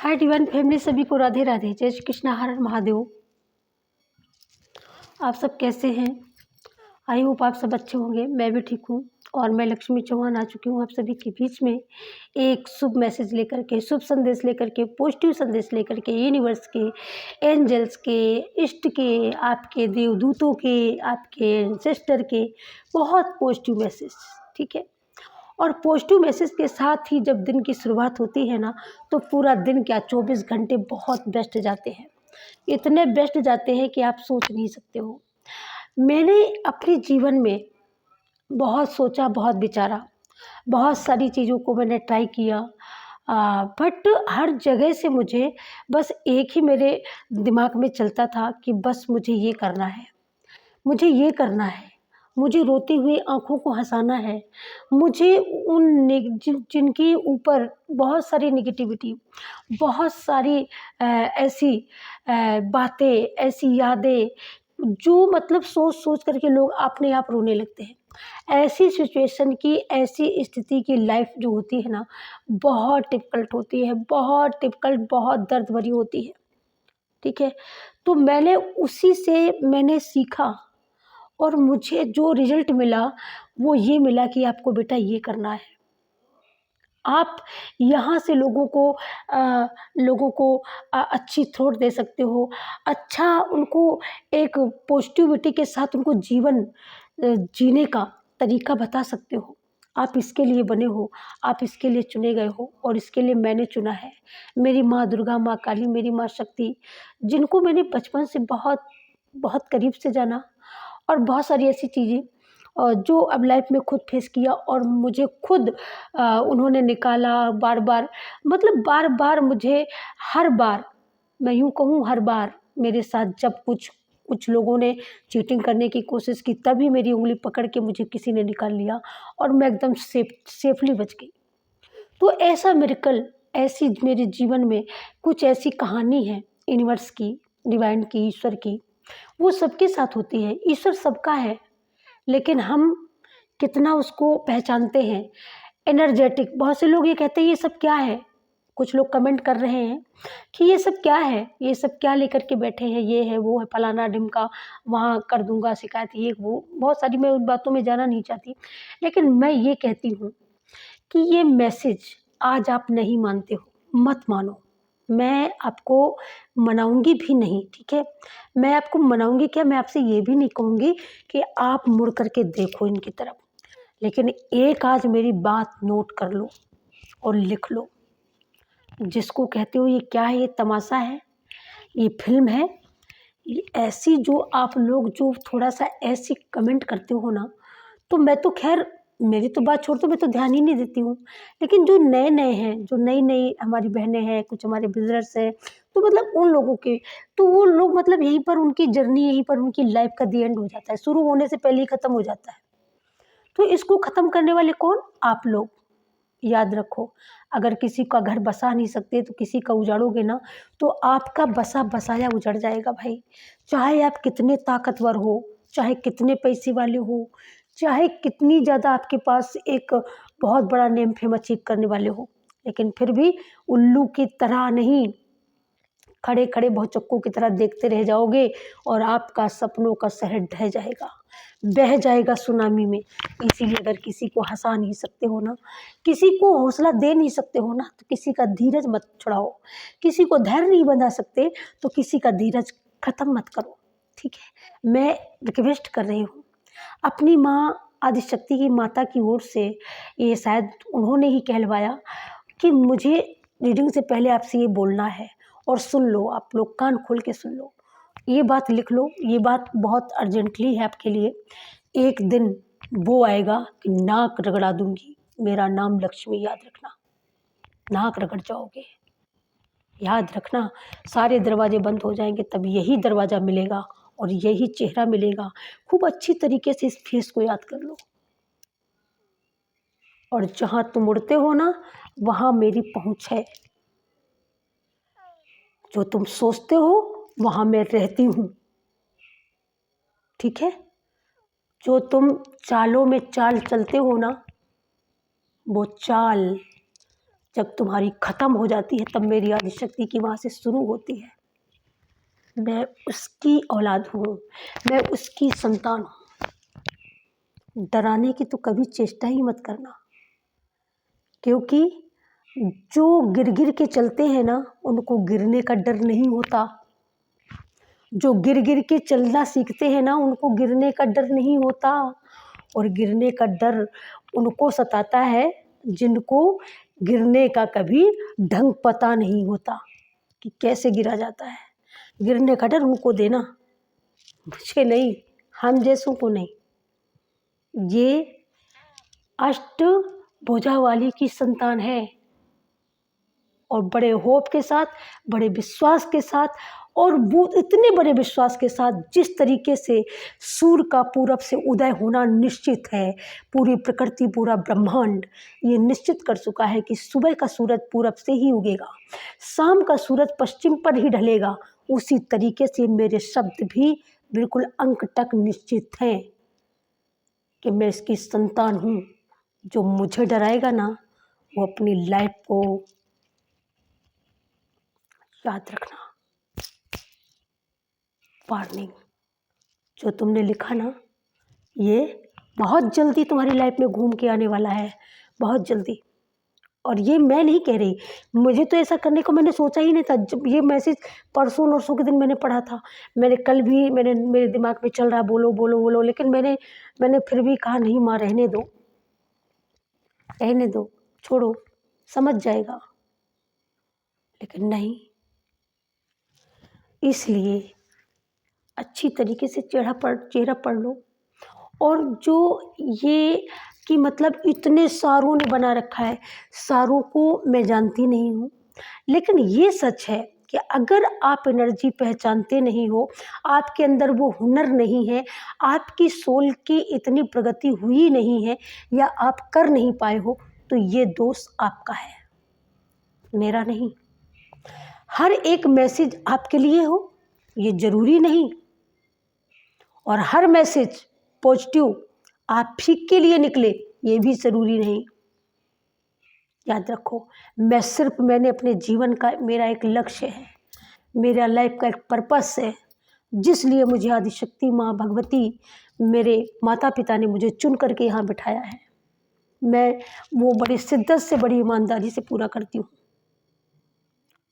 हाय divine family, सभी को राधे राधे, जय श्री कृष्णा, हर हर महादेव। आप सब कैसे हैं? आई होप आप सब अच्छे होंगे। मैं भी ठीक हूँ और मैं लक्ष्मी चौहान आ चुकी हूँ आप सभी के बीच में एक शुभ मैसेज लेकर के, शुभ संदेश लेकर के, पॉजिटिव संदेश लेकर के, यूनिवर्स के, एंजल्स के, इष्ट के, आपके देवदूतों के, आपके एंसेस्टर के, बहुत पॉजिटिव मैसेज। ठीक है। और पॉजिटिव मैसेज के साथ ही जब दिन की शुरुआत होती है ना, तो पूरा दिन क्या 24 घंटे बहुत बेस्ट जाते हैं। इतने बेस्ट जाते हैं कि आप सोच नहीं सकते हो। मैंने अपने जीवन में बहुत सोचा, बहुत विचारा, बहुत सारी चीज़ों को मैंने ट्राई किया, बट हर जगह से मुझे बस एक ही मेरे दिमाग में चलता था कि बस मुझे ये करना है, मुझे ये करना है, मुझे रोती हुई आँखों को हँसाना है, मुझे जिनके ऊपर बहुत सारी नेगेटिविटी, बहुत सारी ऐसी बातें, ऐसी यादें जो मतलब सोच सोच करके लोग अपने आप रोने लगते हैं। ऐसी सिचुएशन की, ऐसी स्थिति की लाइफ जो होती है ना, बहुत डिफ़िकल्ट होती है, बहुत डिफ़िकल्ट, बहुत दर्द भरी होती है। ठीक है। तो मैंने उसी से मैंने सीखा और मुझे जो रिज़ल्ट मिला वो ये मिला कि आपको बेटा ये करना है। आप यहाँ से लोगों को अच्छी थॉट दे सकते हो, अच्छा उनको एक पॉजिटिविटी के साथ उनको जीवन जीने का तरीका बता सकते हो। आप इसके लिए बने हो, आप इसके लिए चुने गए हो और इसके लिए मैंने चुना है। मेरी माँ दुर्गा, माँ काली, मेरी माँ शक्ति, जिनको मैंने बचपन से बहुत बहुत करीब से जाना, और बहुत सारी ऐसी चीज़ें जो अब लाइफ में खुद फेस किया और मुझे खुद उन्होंने निकाला बार बार, मतलब बार बार मुझे, हर बार, मैं यूँ कहूँ हर बार मेरे साथ जब कुछ कुछ लोगों ने चीटिंग करने की कोशिश की, तभी मेरी उंगली पकड़ के मुझे किसी ने निकाल लिया और मैं एकदम सेफली बच गई। तो ऐसा मिरेकल, ऐसी मेरे जीवन में कुछ ऐसी कहानी है यूनिवर्स की, डिवाइन की, ईश्वर की, वो सबके साथ होती है। ईश्वर सबका है, लेकिन हम कितना उसको पहचानते हैं। एनर्जेटिक, बहुत से लोग ये कहते हैं ये सब क्या है। कुछ लोग कमेंट कर रहे हैं कि ये सब क्या है, ये सब क्या लेकर के बैठे हैं, ये है वो है, फलाना ढिमका, वहाँ कर दूंगा शिकायत, ये वो, बहुत सारी, मैं उन बातों में जाना नहीं चाहती। लेकिन मैं ये कहती हूँ कि ये मैसेज आज आप नहीं मानते हो, मत मानो। मैं आपको मनाऊंगी भी नहीं, ठीक है। मैं आपको मनाऊंगी क्या, मैं आपसे ये भी नहीं कहूँगी कि आप मुड़ करके देखो इनकी तरफ। लेकिन एक आज मेरी बात नोट कर लो और लिख लो। जिसको कहते हो ये क्या है, ये तमाशा है, ये फिल्म है, ये ऐसी जो आप लोग जो थोड़ा सा ऐसी कमेंट करते हो ना, तो मैं तो खैर, मेरी तो बात छोड़ दो, मैं तो ध्यान ही नहीं देती हूँ। लेकिन जो नए नए हैं, जो नई नई हमारी बहनें हैं, कुछ हमारे बिजनेस हैं, तो मतलब उन लोगों के, तो वो लोग मतलब यहीं पर उनकी जर्नी, यहीं पर उनकी लाइफ का दी एंड हो जाता है, शुरू होने से पहले ही ख़त्म हो जाता है। तो इसको ख़त्म करने वाले कौन? आप लोग। याद रखो, अगर किसी का घर बसा नहीं सकते तो किसी का उजाड़ोगे ना, तो आपका बसा बसाया उजड़ जाएगा भाई। चाहे आप कितने ताकतवर हो, चाहे कितने पैसे वाले हो, चाहे कितनी ज़्यादा आपके पास एक बहुत बड़ा नेम फेम अचीव करने वाले हो, लेकिन फिर भी उल्लू की तरह नहीं, खड़े खड़े बहुचक्कों की तरह देखते रह जाओगे और आपका सपनों का शहर ढह जाएगा, बह जाएगा सुनामी में। इसीलिए अगर किसी को हंसा नहीं सकते हो ना, किसी को हौसला दे नहीं सकते हो ना, तो किसी का धीरज मत छुड़ाओ। किसी को धैर्य नहीं बंधा सकते तो किसी का धीरज खत्म मत करो। ठीक है। मैं रिक्वेस्ट कर रही हूँ अपनी माँ आदिशक्ति की माता की ओर से, ये शायद उन्होंने ही कहलवाया कि मुझे रीडिंग से पहले आपसे ये बोलना है, और सुन लो, आप लोग कान खोल के सुन लो, ये बात लिख लो, ये बात बहुत अर्जेंटली है आपके लिए। एक दिन वो आएगा कि नाक रगड़ा दूंगी, मेरा नाम लक्ष्मी, याद रखना। नाक रगड़ जाओगे, याद रखना। सारे दरवाजे बंद हो जाएंगे, तब यही दरवाज़ा मिलेगा और यही चेहरा मिलेगा। खूब अच्छी तरीके से इस फेस को याद कर लो, और जहाँ तुम उड़ते हो ना, वहाँ मेरी पहुँच है। जो तुम सोचते हो वहाँ मैं रहती हूँ। ठीक है। जो तुम चालों में चाल चलते हो ना, वो चाल जब तुम्हारी ख़त्म हो जाती है तब मेरी आदिशक्ति की वहाँ से शुरू होती है। मैं उसकी औलाद हूँ, मैं उसकी संतान हूँ। डराने की तो कभी चेष्टा ही मत करना, क्योंकि जो गिर गिर के चलते हैं ना, उनको गिरने का डर नहीं होता। जो गिर गिर के चलना सीखते हैं ना, उनको गिरने का डर नहीं होता। और गिरने का डर उनको सताता है जिनको गिरने का कभी ढंग पता नहीं होता कि कैसे गिरा जाता है। गिरने का डर उनको देना, मुझे नहीं, हम जैसों को नहीं। ये अष्ट भुजा वाली की संतान है, और बड़े होप के साथ, बड़े विश्वास के साथ, और वो इतने बड़े विश्वास के साथ जिस तरीके से सूर्य का पूरब से उदय होना निश्चित है, पूरी प्रकृति, पूरा ब्रह्मांड ये निश्चित कर चुका है कि सुबह का सूरज पूरब से ही उगेगा, शाम का सूरज पश्चिम पर ही ढलेगा। उसी तरीके से मेरे शब्द भी बिल्कुल अंक तक निश्चित हैं कि मैं इसकी संतान हूँ। जो मुझे डराएगा ना, वो अपनी लाइफ को याद रखना। वार्निंग, जो तुमने लिखा ना, ये बहुत जल्दी तुम्हारी लाइफ में घूम के आने वाला है, बहुत जल्दी। और ये मैं नहीं कह रही, मुझे तो ऐसा करने को मैंने सोचा ही नहीं था। जब ये मैसेज परसों नरसों के दिन मैंने पढ़ा था, मैंने कल भी मेरे दिमाग में चल रहा बोलो बोलो बोलो, लेकिन मैंने फिर भी कहा नहीं माँ, रहने दो, रहने दो, छोड़ो, समझ जाएगा। लेकिन नहीं, इसलिए अच्छी तरीके से चेहरा पढ़ लो। और जो ये कि मतलब इतने सारों ने बना रखा है, सारों को मैं जानती नहीं हूँ, लेकिन ये सच है कि अगर आप एनर्जी पहचानते नहीं हो, आपके अंदर वो हुनर नहीं है, आपकी सोल की इतनी प्रगति हुई नहीं है, या आप कर नहीं पाए हो, तो ये दोष आपका है, मेरा नहीं। हर एक मैसेज आपके लिए हो ये ज़रूरी नहीं, और हर मैसेज पॉजिटिव आप ही के लिए निकले ये भी ज़रूरी नहीं। याद रखो, मैंने अपने जीवन का, मेरा एक लक्ष्य है, मेरा लाइफ का एक पर्पस है, जिसलिए मुझे आदिशक्ति माँ भगवती, मेरे माता पिता ने मुझे चुन करके यहाँ बिठाया है। मैं वो बड़ी शिद्दत से, बड़ी ईमानदारी से पूरा करती हूँ।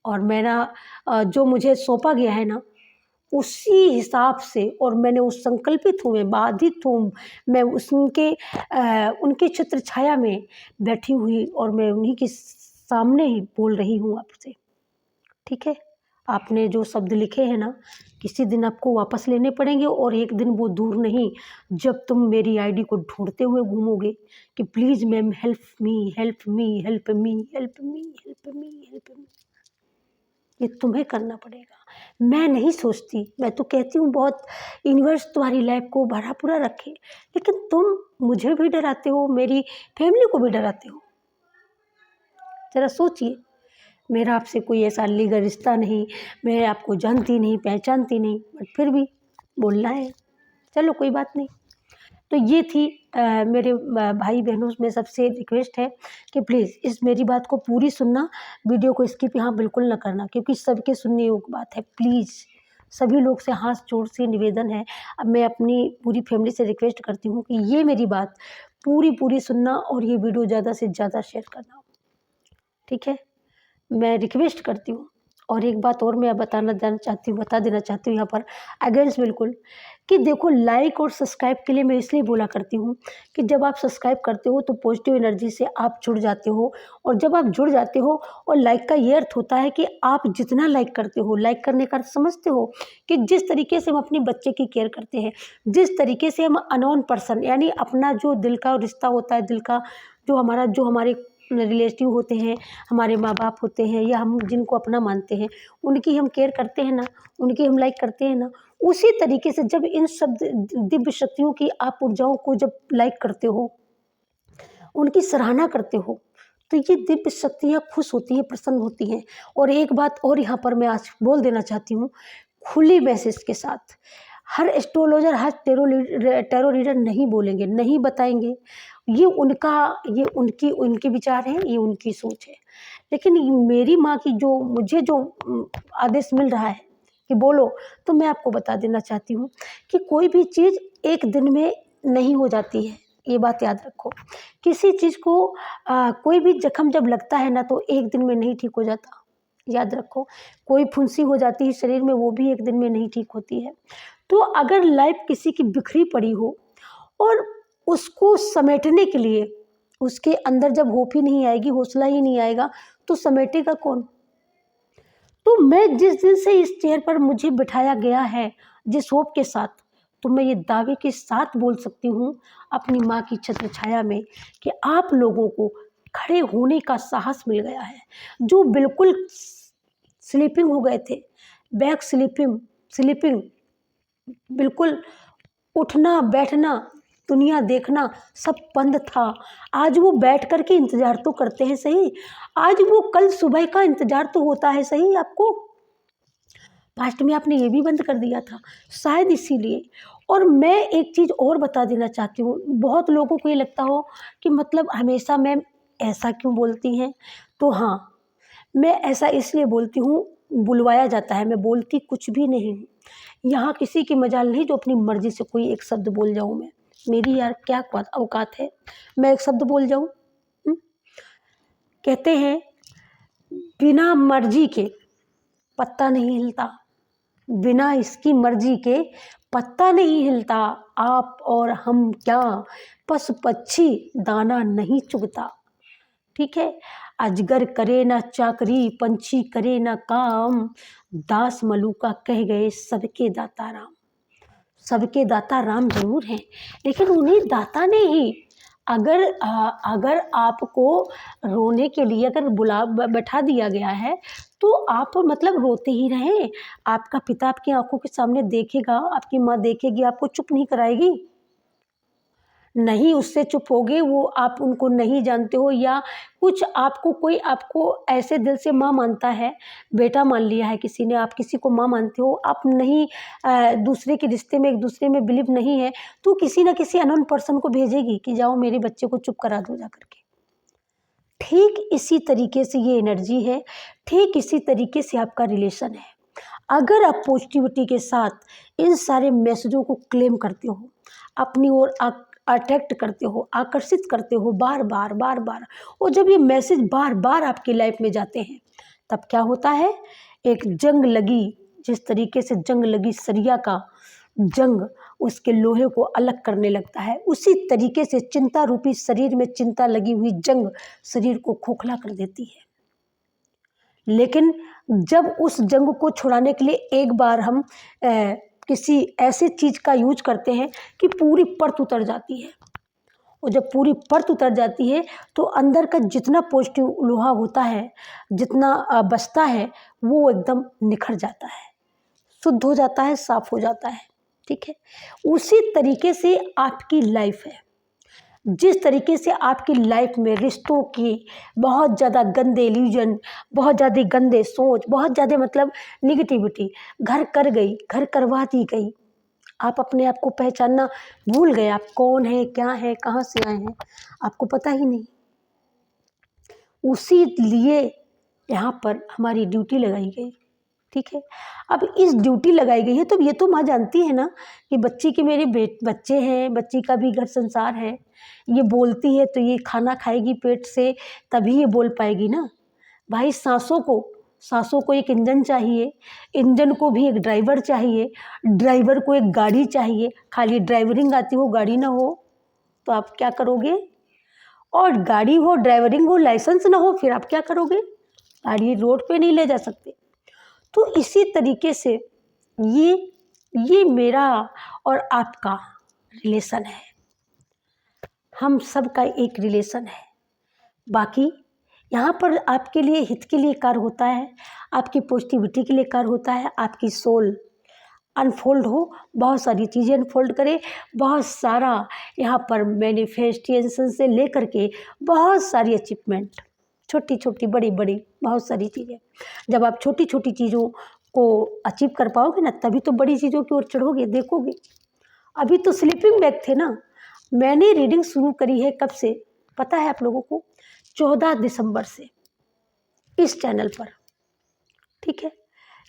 और मेरा जो मुझे सौंपा गया है ना, उसी हिसाब से, और मैंने उस संकल्पित हूँ, मैं बाधित हूँ, मैं उनके छत्र छाया में बैठी हुई, और मैं उन्हीं के सामने ही बोल रही हूँ आपसे। ठीक है, आपने जो शब्द लिखे हैं ना, किसी दिन आपको वापस लेने पड़ेंगे, और एक दिन वो दूर नहीं जब तुम मेरी आईडी को ढूंढते हुए घूमोगे कि please ma'am help me, help me, help me, help me, help me, help me. ये तुम्हें करना पड़ेगा। मैं नहीं सोचती, मैं तो कहती हूँ बहुत यूनिवर्स तुम्हारी लाइफ को भरा पूरा रखे, लेकिन तुम मुझे भी डराते हो, मेरी फैमिली को भी डराते हो। ज़रा सोचिए, मेरा आपसे कोई ऐसा लीगल रिश्ता नहीं, मैं आपको जानती नहीं, पहचानती नहीं, बट फिर भी बोलना है। चलो कोई बात नहीं। तो ये थी मेरे भाई बहनों में सबसे रिक्वेस्ट है कि प्लीज़ इस मेरी बात को पूरी सुनना, वीडियो को स्किप यहाँ बिल्कुल ना करना, क्योंकि सबके सुनने योग्य बात है। प्लीज़ सभी लोग से हाथ जोड़ से निवेदन है, अब मैं अपनी पूरी फैमिली से रिक्वेस्ट करती हूँ कि ये मेरी बात पूरी सुनना, और ये वीडियो ज़्यादा से ज़्यादा शेयर करना, ठीक है, मैं रिक्वेस्ट करती हूँ। और एक बात और मैं बता देना चाहती हूँ यहाँ पर अगेंस्ट बिल्कुल, कि देखो, लाइक और सब्सक्राइब के लिए मैं इसलिए बोला करती हूँ कि जब आप सब्सक्राइब करते हो तो पॉजिटिव एनर्जी से आप जुड़ जाते हो, और जब आप जुड़ जाते हो, और लाइक का ये अर्थ होता है कि आप जितना लाइक करते हो, लाइक करने का अर्थ समझते हो कि जिस तरीके से हम अपने बच्चे की केयर करते हैं, जिस तरीके से हम अननोन पर्सन, यानी अपना जो दिल का रिश्ता होता है, दिल का जो हमारे रिलेटिव होते हैं, हमारे माँ बाप होते हैं, या हम जिनको अपना मानते हैं, उनकी हम केयर करते हैं ना, उनकी हम लाइक करते हैं ना, उसी तरीके से जब इन शब्द दिव्य शक्तियों की आप ऊर्जाओं को जब लाइक करते हो, उनकी सराहना करते हो, तो ये दिव्य शक्तियाँ खुश होती हैं, प्रसन्न होती हैं। और एक बात और यहाँ पर मैं आज बोल देना चाहती हूँ, खुली मैसेज के साथ, हर एस्ट्रोलॉजर, हर टैरो रीडर नहीं बोलेंगे, नहीं बताएंगे, ये उनकी विचार है, ये उनकी सोच है। लेकिन मेरी माँ की जो मुझे जो आदेश मिल रहा है कि बोलो, तो मैं आपको बता देना चाहती हूँ कि कोई भी चीज़ एक दिन में नहीं हो जाती है, ये बात याद रखो। किसी चीज़ को कोई भी जख्म जब लगता है ना तो एक दिन में नहीं ठीक हो जाता, याद रखो। कोई फुंसी हो जाती है शरीर में, वो भी एक दिन में नहीं ठीक होती है। तो अगर लाइफ किसी की बिखरी पड़ी हो और उसको समेटने के लिए उसके अंदर जब होप ही नहीं आएगी, हौसला ही नहीं आएगा, तो समेटेगा कौन? तो मैं जिस दिन से इस चेयर पर मुझे बिठाया गया है, जिस होप के साथ, तो मैं ये दावे के साथ बोल सकती हूँ अपनी माँ की छत्र छाया में कि आप लोगों को खड़े होने का साहस मिल गया है। जो बिल्कुल स्लीपिंग हो गए थे, बैक स्लीपिंग स्लीपिंग बिल्कुल उठना बैठना दुनिया देखना सब बंद था, आज वो बैठ कर के इंतज़ार तो करते हैं सही, आज वो कल सुबह का इंतज़ार तो होता है सही आपको। पास्ट में आपने ये भी बंद कर दिया था, शायद इसीलिए। और मैं एक चीज़ और बता देना चाहती हूँ, बहुत लोगों को ये लगता हो कि मतलब हमेशा मैम ऐसा क्यों बोलती हैं, तो हाँ, मैं ऐसा इसलिए बोलती हूँ, बुलवाया जाता है, मैं बोलती कुछ भी नहीं हूँ। यहाँ किसी की मजाल नहीं जो अपनी मर्ज़ी से कोई एक शब्द बोल जाऊँ मैं, मेरी यार क्या औकात है, मैं एक शब्द बोल जाऊँ? कहते हैं बिना मर्ज़ी के पत्ता नहीं हिलता, बिना इसकी मर्ज़ी के पत्ता नहीं हिलता, आप और हम क्या, पशु पक्षी दाना नहीं चुगता। ठीक है, अजगर करे ना चाकरी, पंछी करे ना काम, दास मलूका कह गए सबके दाता राम। सबके दाता राम जरूर हैं, लेकिन उन्हीं दाता ने ही अगर आपको रोने के लिए अगर बैठा दिया गया है, तो आप मतलब रोते ही रहें। आपका पिता आपकी आंखों के सामने देखेगा, आपकी माँ देखेगी, आपको चुप नहीं कराएगी, नहीं उससे चुप होगे। वो आप उनको नहीं जानते हो, या कुछ आपको कोई आपको ऐसे दिल से माँ मानता है, बेटा मान लिया है किसी ने, आप किसी को माँ मानते हो, आप नहीं दूसरे के रिश्ते में एक दूसरे में बिलीव नहीं है, तो किसी ना किसी अननोन पर्सन को भेजेगी कि जाओ मेरे बच्चे को चुप करा दो जा करके। ठीक इसी तरीके से ये एनर्जी है, ठीक इसी तरीके से आपका रिलेशन है। अगर आप पॉजिटिविटी के साथ इन सारे मैसेजों को क्लेम करते हो, अपनी ओर अट्रैक्ट करते हो, आकर्षित करते हो बार बार बार बार, और जब ये मैसेज बार बार आपकी लाइफ में जाते हैं, तब क्या होता है, एक जंग लगी, जिस तरीके से जंग लगी सरिया का जंग उसके लोहे को अलग करने लगता है, उसी तरीके से चिंता रूपी शरीर में चिंता लगी हुई जंग शरीर को खोखला कर देती है। लेकिन जब उस जंग को छुड़ाने के लिए एक बार हम किसी ऐसे चीज़ का यूज करते हैं कि पूरी परत उतर जाती है, और जब पूरी परत उतर जाती है तो अंदर का जितना पॉजिटिव लोहा होता है, जितना बचता है, वो एकदम निखर जाता है, शुद्ध हो जाता है, साफ हो जाता है। ठीक है, उसी तरीके से आपकी लाइफ है। जिस तरीके से आपकी लाइफ में रिश्तों की बहुत ज़्यादा गंदे इल्यूजन, बहुत ज़्यादा गंदे सोच, बहुत ज़्यादा मतलब निगेटिविटी घर कर गई, घर करवा दी गई, आप अपने आप को पहचानना भूल गए, आप कौन है, क्या है, कहाँ से आए हैं, आपको पता ही नहीं। उसी लिए यहाँ पर हमारी ड्यूटी लगाई गई। ठीक है, अब इस ड्यूटी लगाई गई है, तो ये तो माँ जानती है ना कि बच्ची के मेरे बच्चे हैं, बच्ची का भी घर संसार है, ये बोलती है तो ये खाना खाएगी पेट से, तभी ये बोल पाएगी ना भाई। सांसों को एक इंजन चाहिए, इंजन को भी एक ड्राइवर चाहिए, ड्राइवर को एक गाड़ी चाहिए। खाली ड्राइवरिंग आती हो, गाड़ी ना हो तो आप क्या करोगे? और गाड़ी हो, ड्राइवरिंग हो, लाइसेंस ना हो, फिर आप क्या करोगे? गाड़ी रोड पे नहीं ले जा सकते। तो इसी तरीके से ये मेरा और आपका रिलेशन है, हम सब का एक रिलेशन है। बाकी यहाँ पर आपके लिए हित के लिए कार्य होता है, आपकी पॉजिटिविटी के लिए कार्य होता है, आपकी सोल अनफोल्ड हो, बहुत सारी चीज़ें अनफोल्ड करे, बहुत सारा यहाँ पर मैनिफेस्टेशन से लेकर के बहुत सारी अचीवमेंट, छोटी छोटी बड़ी बड़ी बहुत सारी चीज़ें। जब आप छोटी छोटी चीज़ों को अचीव कर पाओगे ना, तभी तो बड़ी चीज़ों की ओर चढ़ोगे, देखोगे। अभी तो स्लीपिंग बैग थे ना। मैंने रीडिंग शुरू करी है कब से पता है आप लोगों को? 14 दिसंबर से। इस चैनल पर, ठीक है।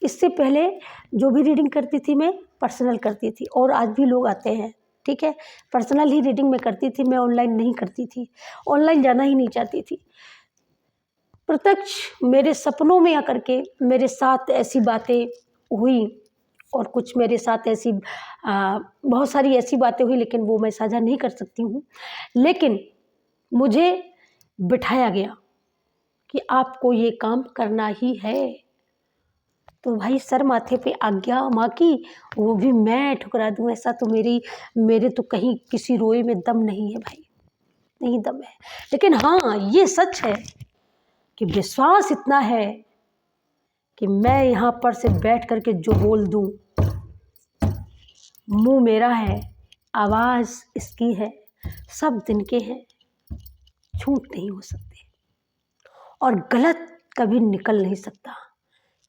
इससे पहले जो भी रीडिंग करती थी मैं पर्सनल करती थी, और आज भी लोग आते हैं, ठीक है। पर्सनल ही रीडिंग मैं करती थी, मैं ऑनलाइन नहीं करती थी, ऑनलाइन जाना ही नहीं चाहती थी। प्रत्यक्ष मेरे सपनों में आकर के मेरे साथ ऐसी बातें हुई, और कुछ मेरे साथ ऐसी बहुत सारी ऐसी बातें हुई, लेकिन वो मैं साझा नहीं कर सकती हूँ। लेकिन मुझे बिठाया गया कि आपको ये काम करना ही है। तो भाई सर माथे पे आज्ञा माँ की, वो भी मैं ठुकरा दूँ, ऐसा तो मेरे तो कहीं किसी रोए में दम नहीं है भाई, नहीं दम है। लेकिन हाँ, ये सच है कि विश्वास इतना है कि मैं यहाँ पर से बैठ कर के जो बोल दूँ, मुंह मेरा है, आवाज़ इसकी है, सब दिन के हैं, झूठ नहीं हो सकते, और गलत कभी निकल नहीं सकता,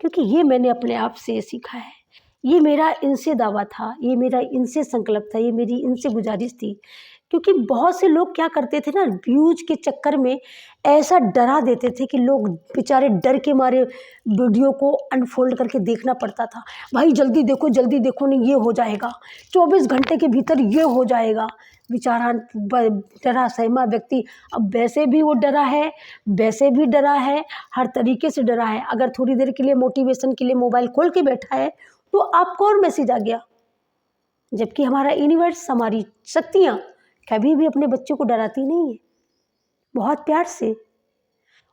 क्योंकि ये मैंने अपने आप से सीखा है। ये मेरा इनसे दावा था, ये मेरा इनसे संकल्प था, ये मेरी इनसे गुजारिश थी। क्योंकि बहुत से लोग क्या करते थे ना, व्यूज के चक्कर में ऐसा डरा देते थे कि लोग बेचारे डर के मारे वीडियो को अनफोल्ड करके देखना पड़ता था। भाई जल्दी देखो नहीं ये हो जाएगा, 24 घंटे के भीतर ये हो जाएगा। बेचारा डरा सहमा व्यक्ति, अब वैसे भी वो डरा है, वैसे भी डरा है, हर तरीके से डरा है। अगर थोड़ी देर के लिए मोटिवेशन के लिए मोबाइल खोल के बैठा है तो आपको और मैसेज आ गया। जबकि हमारा यूनिवर्स, हमारी शक्तियाँ कभी भी अपने बच्चों को डराती नहीं है, बहुत प्यार से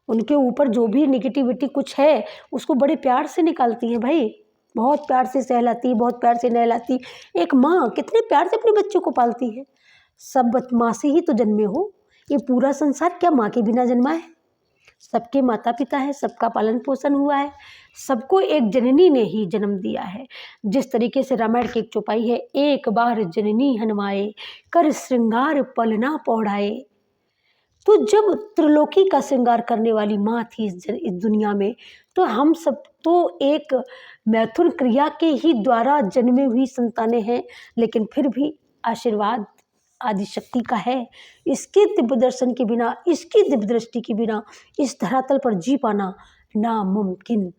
उनके ऊपर जो भी निगेटिविटी कुछ है उसको बड़े प्यार से निकालती है भाई, बहुत प्यार से सहलाती, बहुत प्यार से नहलाती। एक माँ कितने प्यार से अपने बच्चों को पालती है। सब माँ से ही तो जन्मे हो, ये पूरा संसार क्या माँ के बिना जन्मा है? सबके माता पिता है, सबका पालन पोषण हुआ है, सबको एक जननी ने ही जन्म दिया है। जिस तरीके से रामायण की एक चौपाई है, एक बार जननी हनुमाए, कर श्रृंगार पलना पौढ़ाए। तो जब त्रिलोकी का श्रृंगार करने वाली माँ थी इस दुनिया में, तो हम सब तो एक मैथुन क्रिया के ही द्वारा जन्मे हुई संतानें हैं, लेकिन फिर भी आशीर्वाद आदिशक्ति का है। इसके दिव्य दर्शन के बिना, इसकी दिव्य दृष्टि के बिना इस धरातल पर जी पाना नामुमकिन,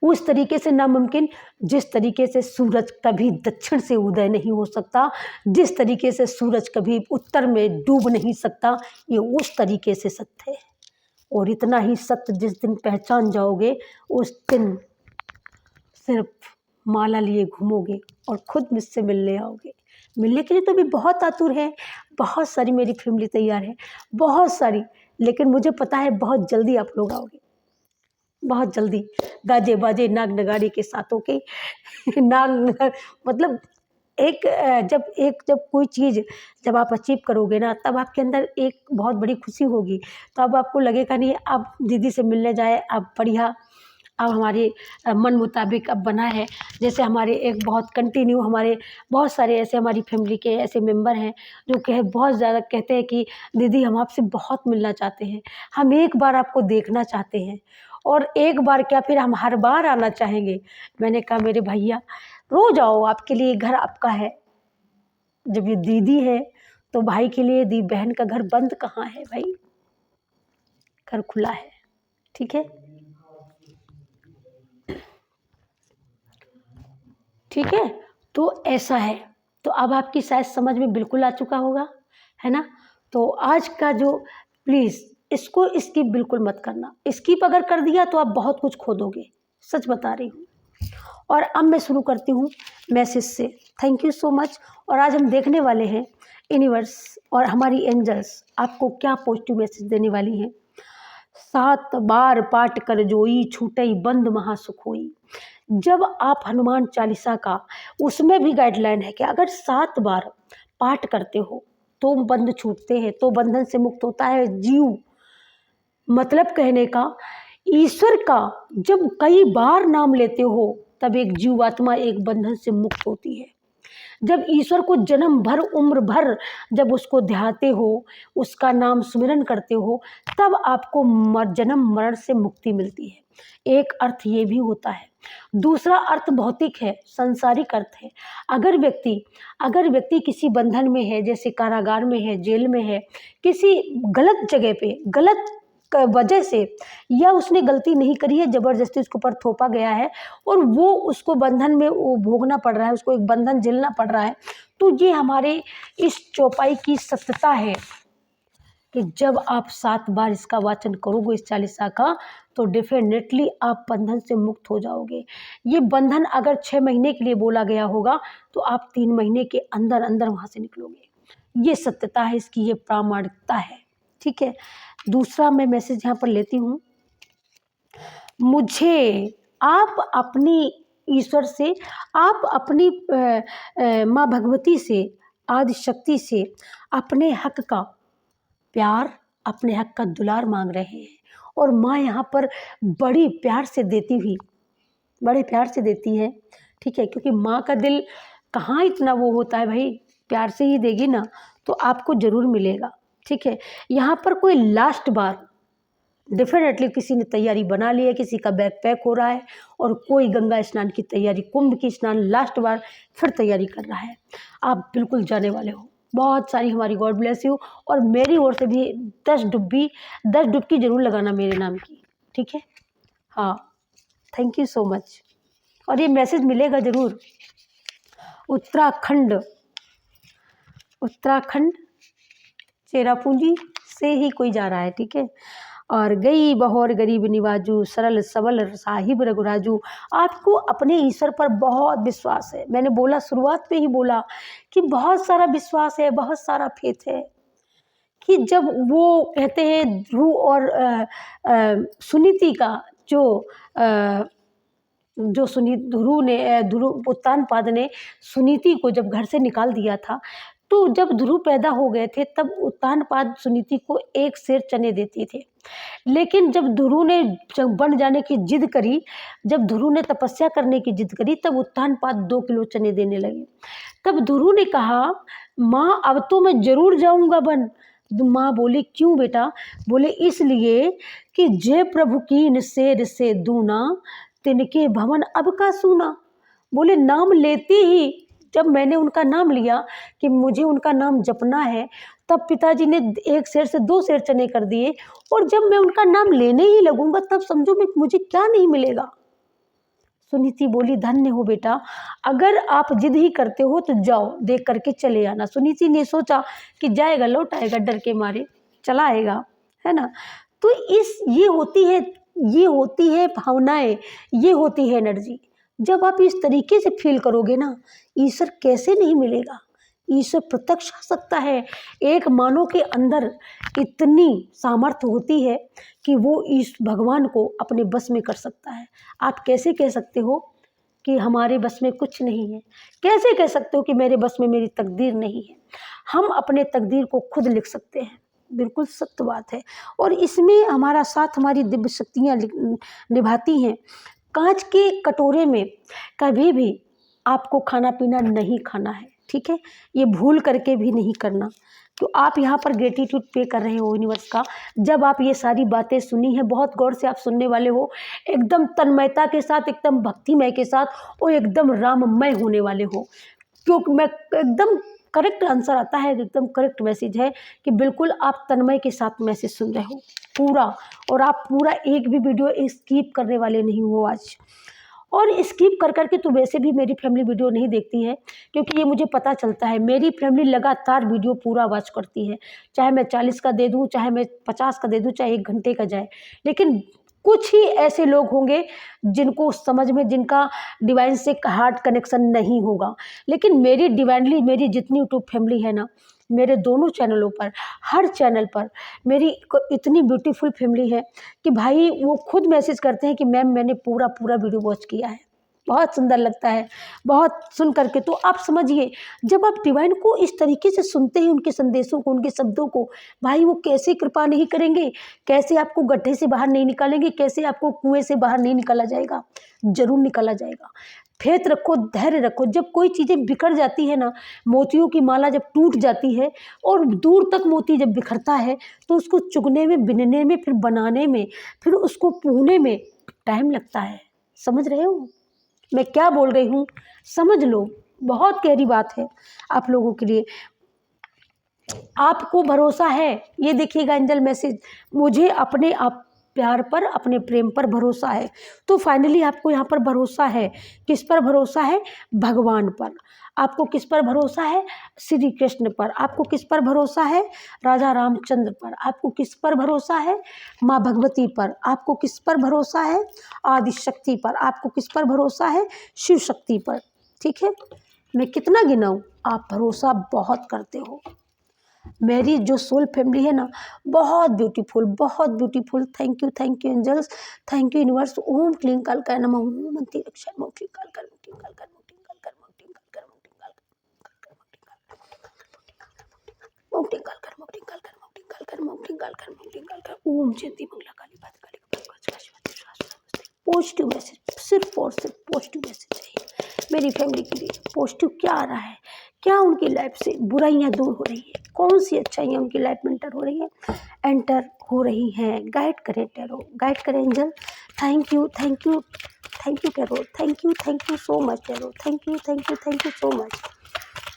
उस तरीके से नामुमकिन जिस तरीके से सूरज कभी दक्षिण से उदय नहीं हो सकता, जिस तरीके से सूरज कभी उत्तर में डूब नहीं सकता, ये उस तरीके से सत्य है। और इतना ही सत्य जिस दिन पहचान जाओगे, उस दिन सिर्फ माला लिए घूमोगे और खुद मुझसे मिलने आओगे। मिलने के लिए तो भी बहुत आतुर है, बहुत सारी मेरी फैमिली तैयार है, बहुत सारी, लेकिन मुझे पता है बहुत जल्दी आप लोग आओगे, बहुत जल्दी। गाजे बाजे नाग नगाड़े के साथों के नाग मतलब जब कोई चीज़ जब आप अचीव करोगे ना, तब आपके अंदर एक बहुत बड़ी खुशी होगी। तो अब आपको लगेगा नहीं अब दीदी से मिलने जाए, अब बढ़िया, अब हमारे मन मुताबिक अब बना है। जैसे हमारे एक बहुत कंटिन्यू हमारे बहुत सारे ऐसे हमारी फैमिली के ऐसे मेंबर हैं जो बहुत ज़्यादा कहते हैं कि दीदी हम आपसे बहुत मिलना चाहते हैं, हम एक बार आपको देखना चाहते हैं, और एक बार क्या फिर हम हर बार आना चाहेंगे। मैंने कहा मेरे भैया रोज आओ, आपके लिए घर आपका है। जब ये दीदी है तो भाई के लिए दी बहन का घर बंद कहाँ है भाई, घर खुला है, ठीक है, ठीक है। तो ऐसा है, तो अब आपकी शायद समझ में बिल्कुल आ चुका होगा, है ना। तो आज का जो प्लीज़ इसको स्किप बिल्कुल मत करना, स्किप अगर कर दिया तो आप बहुत कुछ खो दोगे, सच बता रही हूँ। और अब मैं शुरू करती हूँ मैसेज से। Thank you so much. और आज हम देखने वाले हैं यूनिवर्स और हमारी एंजल्स आपको क्या पॉजिटिव मैसेज देने वाली हैं। 7 बार पाठ कर जोई, छूटई बंद महासुख होई। जब आप हनुमान चालीसा का, उसमें भी गाइडलाइन है कि अगर 7 बार पाठ करते हो तो बंध छूटते हैं, तो बंधन से मुक्त होता है जीव। मतलब कहने का, ईश्वर का जब कई बार नाम लेते हो तब एक जीवात्मा एक बंधन से मुक्त होती है। जब ईश्वर को जन्म भर उम्र भर जब उसको ध्याते हो, उसका नाम सुमिरन करते हो, तब आपको जन्म मरण से मुक्ति मिलती है। एक अर्थ ये भी होता है। दूसरा अर्थ भौतिक है, संसारिक अर्थ है। अगर व्यक्ति किसी बंधन में है, जैसे कारागार में है, जेल में है, किसी गलत जगह पे, गलत वजह से, या उसने गलती नहीं करी है, ज़बरदस्ती उसके ऊपर थोपा गया है और वो उसको बंधन में वो भोगना पड़ रहा है, उसको एक बंधन झेलना पड़ रहा है। तो ये हमारे इस चौपाई की सत्यता है कि जब आप 7 बार इसका वाचन करोगे इस चालीसा का, तो डेफिनेटली आप बंधन से मुक्त हो जाओगे। ये बंधन अगर 6 महीने के लिए बोला गया होगा, तो आप 3 महीने के अंदर अंदर वहाँ से निकलोगे। ये सत्यता है इसकी, ये प्रामाणिकता है। ठीक है, दूसरा मैं मैसेज यहाँ पर लेती हूँ। मुझे आप अपनी ईश्वर से, आप अपनी माँ भगवती से, आदि शक्ति से अपने हक का प्यार, अपने हक का दुलार मांग रहे हैं। और माँ यहाँ पर बड़ी प्यार से देती हुई, बड़े प्यार से देती है। ठीक है, क्योंकि माँ का दिल कहाँ इतना वो होता है भाई, प्यार से ही देगी ना, तो आपको ज़रूर मिलेगा। ठीक है, यहाँ पर कोई लास्ट बार डेफिनेटली किसी ने तैयारी बना ली है, किसी का बैग पैक हो रहा है और कोई गंगा स्नान की तैयारी, कुंभ की स्नान लास्ट बार फिर तैयारी कर रहा है। आप बिल्कुल जाने वाले हो। बहुत सारी हमारी गॉड ब्लेस यू। और मेरी ओर से भी 10 डुबकी ज़रूर लगाना मेरे नाम की। ठीक है, हाँ, थैंक यू सो मच। और ये मैसेज मिलेगा ज़रूर। उत्तराखंड चेरापूंजी से ही कोई जा रहा है। ठीक है, और गई बहोर गरीब निवाजू, सरल सबल साहिब रघुराजू। आपको अपने ईश्वर पर बहुत विश्वास है। मैंने बोला, शुरुआत में ही बोला कि बहुत सारा विश्वास है, बहुत सारा फेथ है। कि जब वो कहते हैं ध्रुव और सुनीति का जो ध्रुव उत्तानपाद ने सुनीति को जब घर से निकाल दिया था, तो जब ध्रुव पैदा हो गए थे तब उत्तानपाद सुनीति को 1 सेर चने देते थे। लेकिन जब ध्रुव ने बन जाने की जिद करी, जब ध्रुव ने तपस्या करने की जिद करी, तब उत्तानपाद 2 किलो चने देने लगे। तब ध्रुव ने कहा, माँ अब तो मैं जरूर जाऊंगा बन। माँ बोली, क्यों बेटा? बोले, इसलिए कि जय प्रभु कीन शेर से दूना, तिनके भवन अब का सूना। बोले, नाम लेते ही जब मैंने उनका नाम लिया कि मुझे उनका नाम जपना है, तब पिताजी ने 1 सेर से 2 सेर चने कर दिए। और जब मैं उनका नाम लेने ही लगूंगा, तब समझो मैं मुझे क्या नहीं मिलेगा। सुनीति बोली, धन्य हो बेटा, अगर आप जिद ही करते हो तो जाओ, देख करके चले आना। सुनीति ने सोचा कि जाएगा, लौट आएगा, डर के मारे चला आएगा, है ना। तो ये होती है भावनाएं, ये होती है एनर्जी। जब आप इस तरीके से फील करोगे ना, ईश्वर कैसे नहीं मिलेगा। ईश्वर प्रत्यक्ष हो सकता है। एक मानव के अंदर इतनी सामर्थ्य होती है कि वो इस भगवान को अपने बस में कर सकता है। आप कैसे कह सकते हो कि हमारे बस में कुछ नहीं है? कैसे कह सकते हो कि मेरे बस में मेरी तकदीर नहीं है? हम अपने तकदीर को खुद लिख सकते हैं। बिल्कुल सत्य बात है। और इसमें हमारा साथ हमारी दिव्य शक्तियाँ निभाती हैं। कांच के कटोरे में कभी भी आपको खाना पीना नहीं खाना है। ठीक है, ये भूल करके भी नहीं करना। तो आप यहाँ पर ग्रेटिट्यूड पे कर रहे हो यूनिवर्स का। जब आप ये सारी बातें सुनी हैं, बहुत गौर से आप सुनने वाले हो, एकदम तन्मयता के साथ, एकदम भक्तिमय के साथ और एकदम राममय होने वाले हो। क्योंकि मैं एकदम करेक्ट आंसर आता है, एकदम करेक्ट मैसेज है कि बिल्कुल आप तन्मय के साथ मैसेज सुन रहे हो पूरा। और आप पूरा एक भी वीडियो स्किप करने वाले नहीं हो आज। और स्किप कर करके तो वैसे भी मेरी फैमिली वीडियो नहीं देखती है, क्योंकि ये मुझे पता चलता है मेरी फैमिली लगातार वीडियो पूरा वॉच करती है। चाहे मैं 40 का दे दूँ, चाहे मैं 50 का दे दूँ, चाहे 1 घंटे का जाए। लेकिन कुछ ही ऐसे लोग होंगे जिनको समझ में, जिनका डिवाइन से हार्ट कनेक्शन नहीं होगा। लेकिन मेरी डिवाइनली, मेरी जितनी यूट्यूब फैमिली है ना, मेरे दोनों चैनलों पर, हर चैनल पर मेरी इतनी ब्यूटीफुल फैमिली है कि भाई वो खुद मैसेज करते हैं कि मैम मैंने पूरा वीडियो वॉच किया है। बहुत सुंदर लगता है, बहुत सुन करके। तो आप समझिए, जब आप डिवाइन को इस तरीके से सुनते हैं, उनके संदेशों को, उनके शब्दों को, भाई वो कैसे कृपा नहीं करेंगे, कैसे आपको गड्ढे से बाहर नहीं निकालेंगे, कैसे आपको कुएं से बाहर नहीं निकाला जाएगा। जरूर निकाला जाएगा। फेथ रखो, धैर्य रखो। जब कोई चीज़ें बिखर जाती है ना, मोतियों की माला जब टूट जाती है और दूर तक मोती जब बिखरता है, तो उसको चुगने में, बिनने में, फिर बनाने में, फिर उसको पूने में टाइम लगता है। समझ रहे हो मैं क्या बोल रही हूँ? समझ लो, बहुत गहरी बात है आप लोगों के लिए। आपको भरोसा है, ये देखिएगा एंजल मैसेज, मुझे अपने आप प्यार पर, अपने प्रेम पर भरोसा है। तो फाइनली आपको यहाँ पर भरोसा है। किस पर भरोसा है? भगवान पर। आपको किस पर भरोसा है? श्री कृष्ण पर। आपको किस पर भरोसा है? राजा रामचंद्र पर। आपको किस पर भरोसा है? माँ भगवती पर। आपको किस पर भरोसा है? आदि शक्ति पर। आपको किस पर भरोसा है? शिव शक्ति पर। ठीक है, मैं कितना गिनाऊं? आप भरोसा बहुत करते हो। मेरी जो सोल फैमिली है ना, बहुत ब्यूटीफुल, बहुत beautiful. Thank you angels, thank you universe. ओम क्लीं कालकाय नमः, ओम अंति रक्षा ओम क्लीं कालकर ओम क्लीं कालकर ओम क्लीं कालकर ओम क्लीं कालकर ओम क्लीं कालकर ओम क्लीं कालकर ओम क्लीं कालकर ओम क्लीं कालकर ओम क्लीं कालकर ओम क्लीं कालकर ओम जयंती मंगला काली बात काली पॉजिटिव मैसेज, सिर्फ और सिर्फ पॉजिटिव मैसेज चाहिए मेरी फैमिली के लिए। पॉजिटिव क्या आ रहा है? क्या उनकी लाइफ से बुराइयां दूर हो रही है? कौन सी अच्छाइयाँ उनकी लाइफ में एंटर हो रही है? एंटर हो रही हैं। गाइड करें टैरो, गाइड करें angel. Thank you tarot, thank you so much tarot, thank you so much.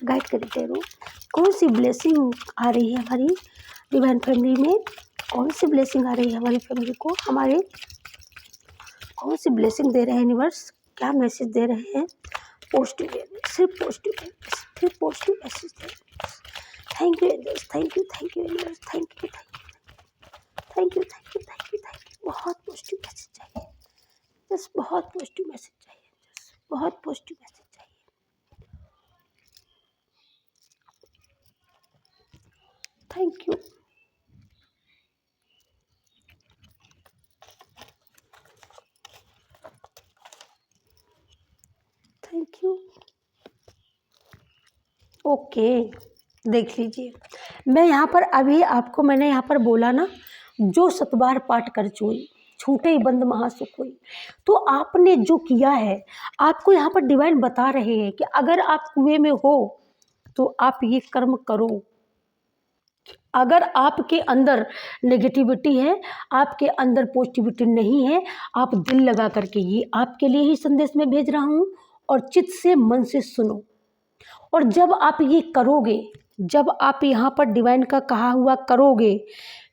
Guide करें टैरो, कौन सी ब्लेसिंग आ रही है हमारी डिवाइन फैमिली में? कौन सी ब्लेसिंग आ रही है हमारी फैमिली को? हमारे कौन सी ब्लेसिंग दे रहे हैं यूनिवर्स? क्या मैसेज दे रहे हैं? पॉजिटिव दे रहे हैं, सिर्फ पॉजिटिव दे रहे हैं, सिर्फ पॉजिटिव मैसेज दे रहे हैं। Thank you angels, thank you universe, thank you. बहुत पॉजिटिव मैसेज चाहिए, बस बहुत पॉजिटिव मैसेज चाहिए, बहुत पॉजिटिव मैसेज चाहिए। Thank you. Thank you. Okay, देख लीजिए, मैं यहाँ पर अभी आपको मैंने यहाँ पर बोला ना, जो सतबार पाठ कर चोई छूटे बंद महासुख हुई। तो आपने जो किया है, आपको यहाँ पर डिवाइन बता रहे हैं कि अगर आप कुएं में हो तो आप ये कर्म करो। अगर आपके अंदर नेगेटिविटी है, आपके अंदर पॉजिटिविटी नहीं है, आप दिल लगा करके, ये आपके लिए ही संदेश में भेज रहा हूँ, और चित्त से मन से सुनो। और जब आप ये करोगे, जब आप यहाँ पर डिवाइन का कहा हुआ करोगे,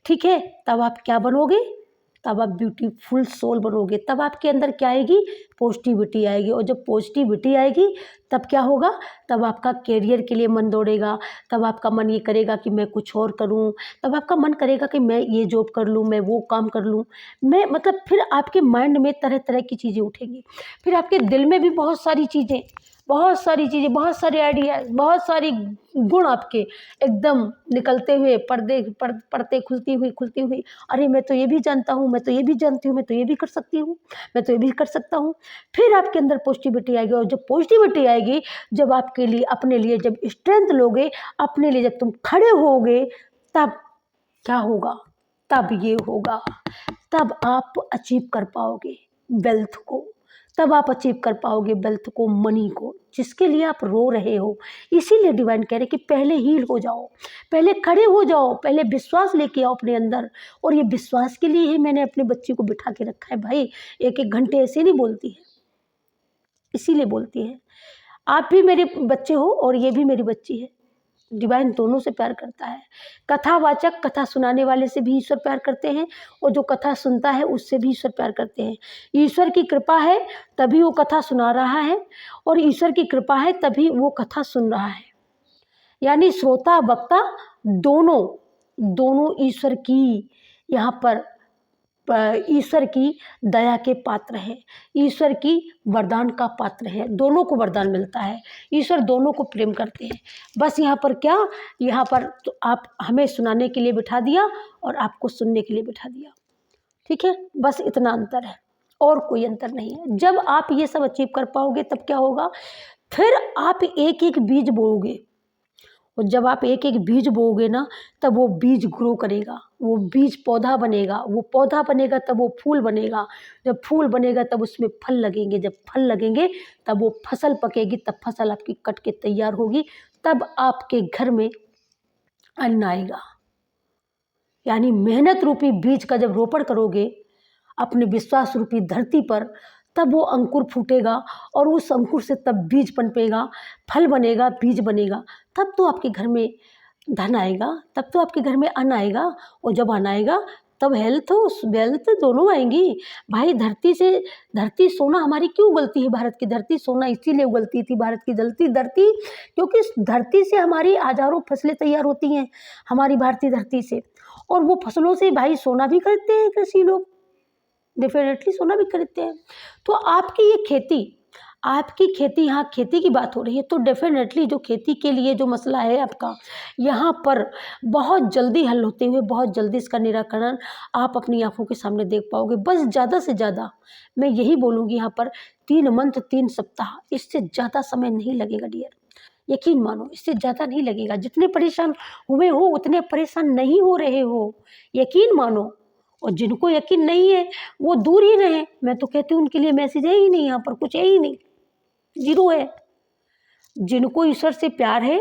ठीक है, तब आप क्या बनोगे? तब आप ब्यूटीफुल सोल बनोगे। तब आपके अंदर क्या आएगी? पॉजिटिविटी आएगी। और जब पॉजिटिविटी आएगी तब क्या होगा? तब आपका कैरियर के लिए मन दौड़ेगा, तब आपका मन ये करेगा कि मैं कुछ और करूं, तब आपका मन करेगा कि मैं ये जॉब कर लूं, मैं वो काम कर लूं, मैं मतलब फिर आपके माइंड में तरह तरह की चीज़ें उठेंगी। फिर आपके दिल में भी बहुत सारी चीज़ें, बहुत सारे आइडियाज, बहुत सारी गुण आपके एकदम निकलते हुए, पढ़ते खुलती हुई, अरे मैं तो ये भी जानता हूँ, मैं तो ये भी जानती हूँ, मैं तो ये भी कर सकती हूँ, मैं तो ये भी कर सकता हूँ। फिर आपके अंदर पॉजिटिविटी आएगी, और जब पॉजिटिविटी आएगी, जब आपके लिए, अपने लिए जब स्ट्रेंथ लोगे, अपने लिए जब तुम खड़े होगे, तब क्या होगा? तब ये होगा, तब आप अचीव कर पाओगे वेल्थ को, तब आप अचीव कर पाओगे वेल्थ को, मनी को, जिसके लिए आप रो रहे हो। इसीलिए डिवाइन कह रहे कि पहले हील हो जाओ, पहले खड़े हो जाओ, पहले विश्वास लेके आओ अपने अंदर। और ये विश्वास के लिए ही मैंने अपने बच्चे को बिठा के रखा है भाई। एक एक घंटे ऐसे नहीं बोलती है, इसीलिए बोलती है। आप भी मेरे बच्चे हो और ये भी मेरी बच्ची है। डिवाइन दोनों से प्यार करता है। कथावाचक, कथा सुनाने वाले से भी ईश्वर प्यार करते हैं, और जो कथा सुनता है उससे भी ईश्वर प्यार करते हैं। ईश्वर की कृपा है तभी वो कथा सुना रहा है, और ईश्वर की कृपा है तभी वो कथा सुन रहा है। यानी श्रोता वक्ता दोनों दोनों ईश्वर की यहाँ पर ईश्वर की दया के पात्र है, ईश्वर की वरदान का पात्र है। दोनों को वरदान मिलता है, ईश्वर दोनों को प्रेम करते हैं। बस यहाँ पर क्या, यहाँ पर तो आप हमें सुनाने के लिए बिठा दिया और आपको सुनने के लिए बिठा दिया, ठीक है, बस इतना अंतर है, और कोई अंतर नहीं है। जब आप ये सब अचीव कर पाओगे तब क्या होगा? फिर आप एक एक बीज बोओगे, और जब आप एक एक बीज बोओगे ना, तब वो बीज ग्रो करेगा, वो बीज पौधा बनेगा, वो पौधा बनेगा तब वो फूल बनेगा, जब फूल बनेगा तब उसमें फल लगेंगे, जब फल लगेंगे तब वो फसल पकेगी, तब फसल आपकी कट के तैयार होगी, तब आपके घर में अन्न आएगा। यानी मेहनत रूपी बीज का जब रोपण करोगे अपने विश्वास रूपी धरती पर, तब वो अंकुर फूटेगा, और उस अंकुर से तब बीज पनपेगा, फल बनेगा, बीज बनेगा, तब तो आपके घर में धन आएगा तब तो आपके घर में अन्न आएगा, और जब अन्न आएगा तब हेल्थ वेल्थ दोनों आएंगी। भाई धरती सोना हमारी क्यों उगलती है? भारत की धरती सोना इसीलिए उगलती थी, भारत की धरती क्योंकि इस धरती से हमारी हजारों फसलें तैयार होती हैं, हमारी भारतीय धरती से। और वो फसलों से भाई सोना भी खरीदते हैं कृषि लोग, डेफिनेटली सोना भी खरीदते हैं। तो आपकी ये खेती, यहाँ खेती की बात हो रही है, तो डेफिनेटली जो खेती के लिए जो मसला है आपका, यहाँ पर बहुत जल्दी हल होते हुए, बहुत जल्दी इसका निराकरण आप अपनी आंखों के सामने देख पाओगे। बस ज़्यादा से ज़्यादा मैं यही बोलूँगी यहाँ पर 3 मंथ 3 सप्ताह, इससे ज़्यादा समय नहीं लगेगा डियर, यकीन मानो इससे ज़्यादा नहीं लगेगा। जितने परेशान हुए हो उतने परेशान नहीं हो रहे हो, यकीन मानो। और जिनको यकीन नहीं है वो दूर ही रहे, मैं तो कहती हूँ उनके लिए मैसेज है ही नहीं, यहाँ पर कुछ है ही नहीं, जीरो है। जिनको ईश्वर से प्यार है,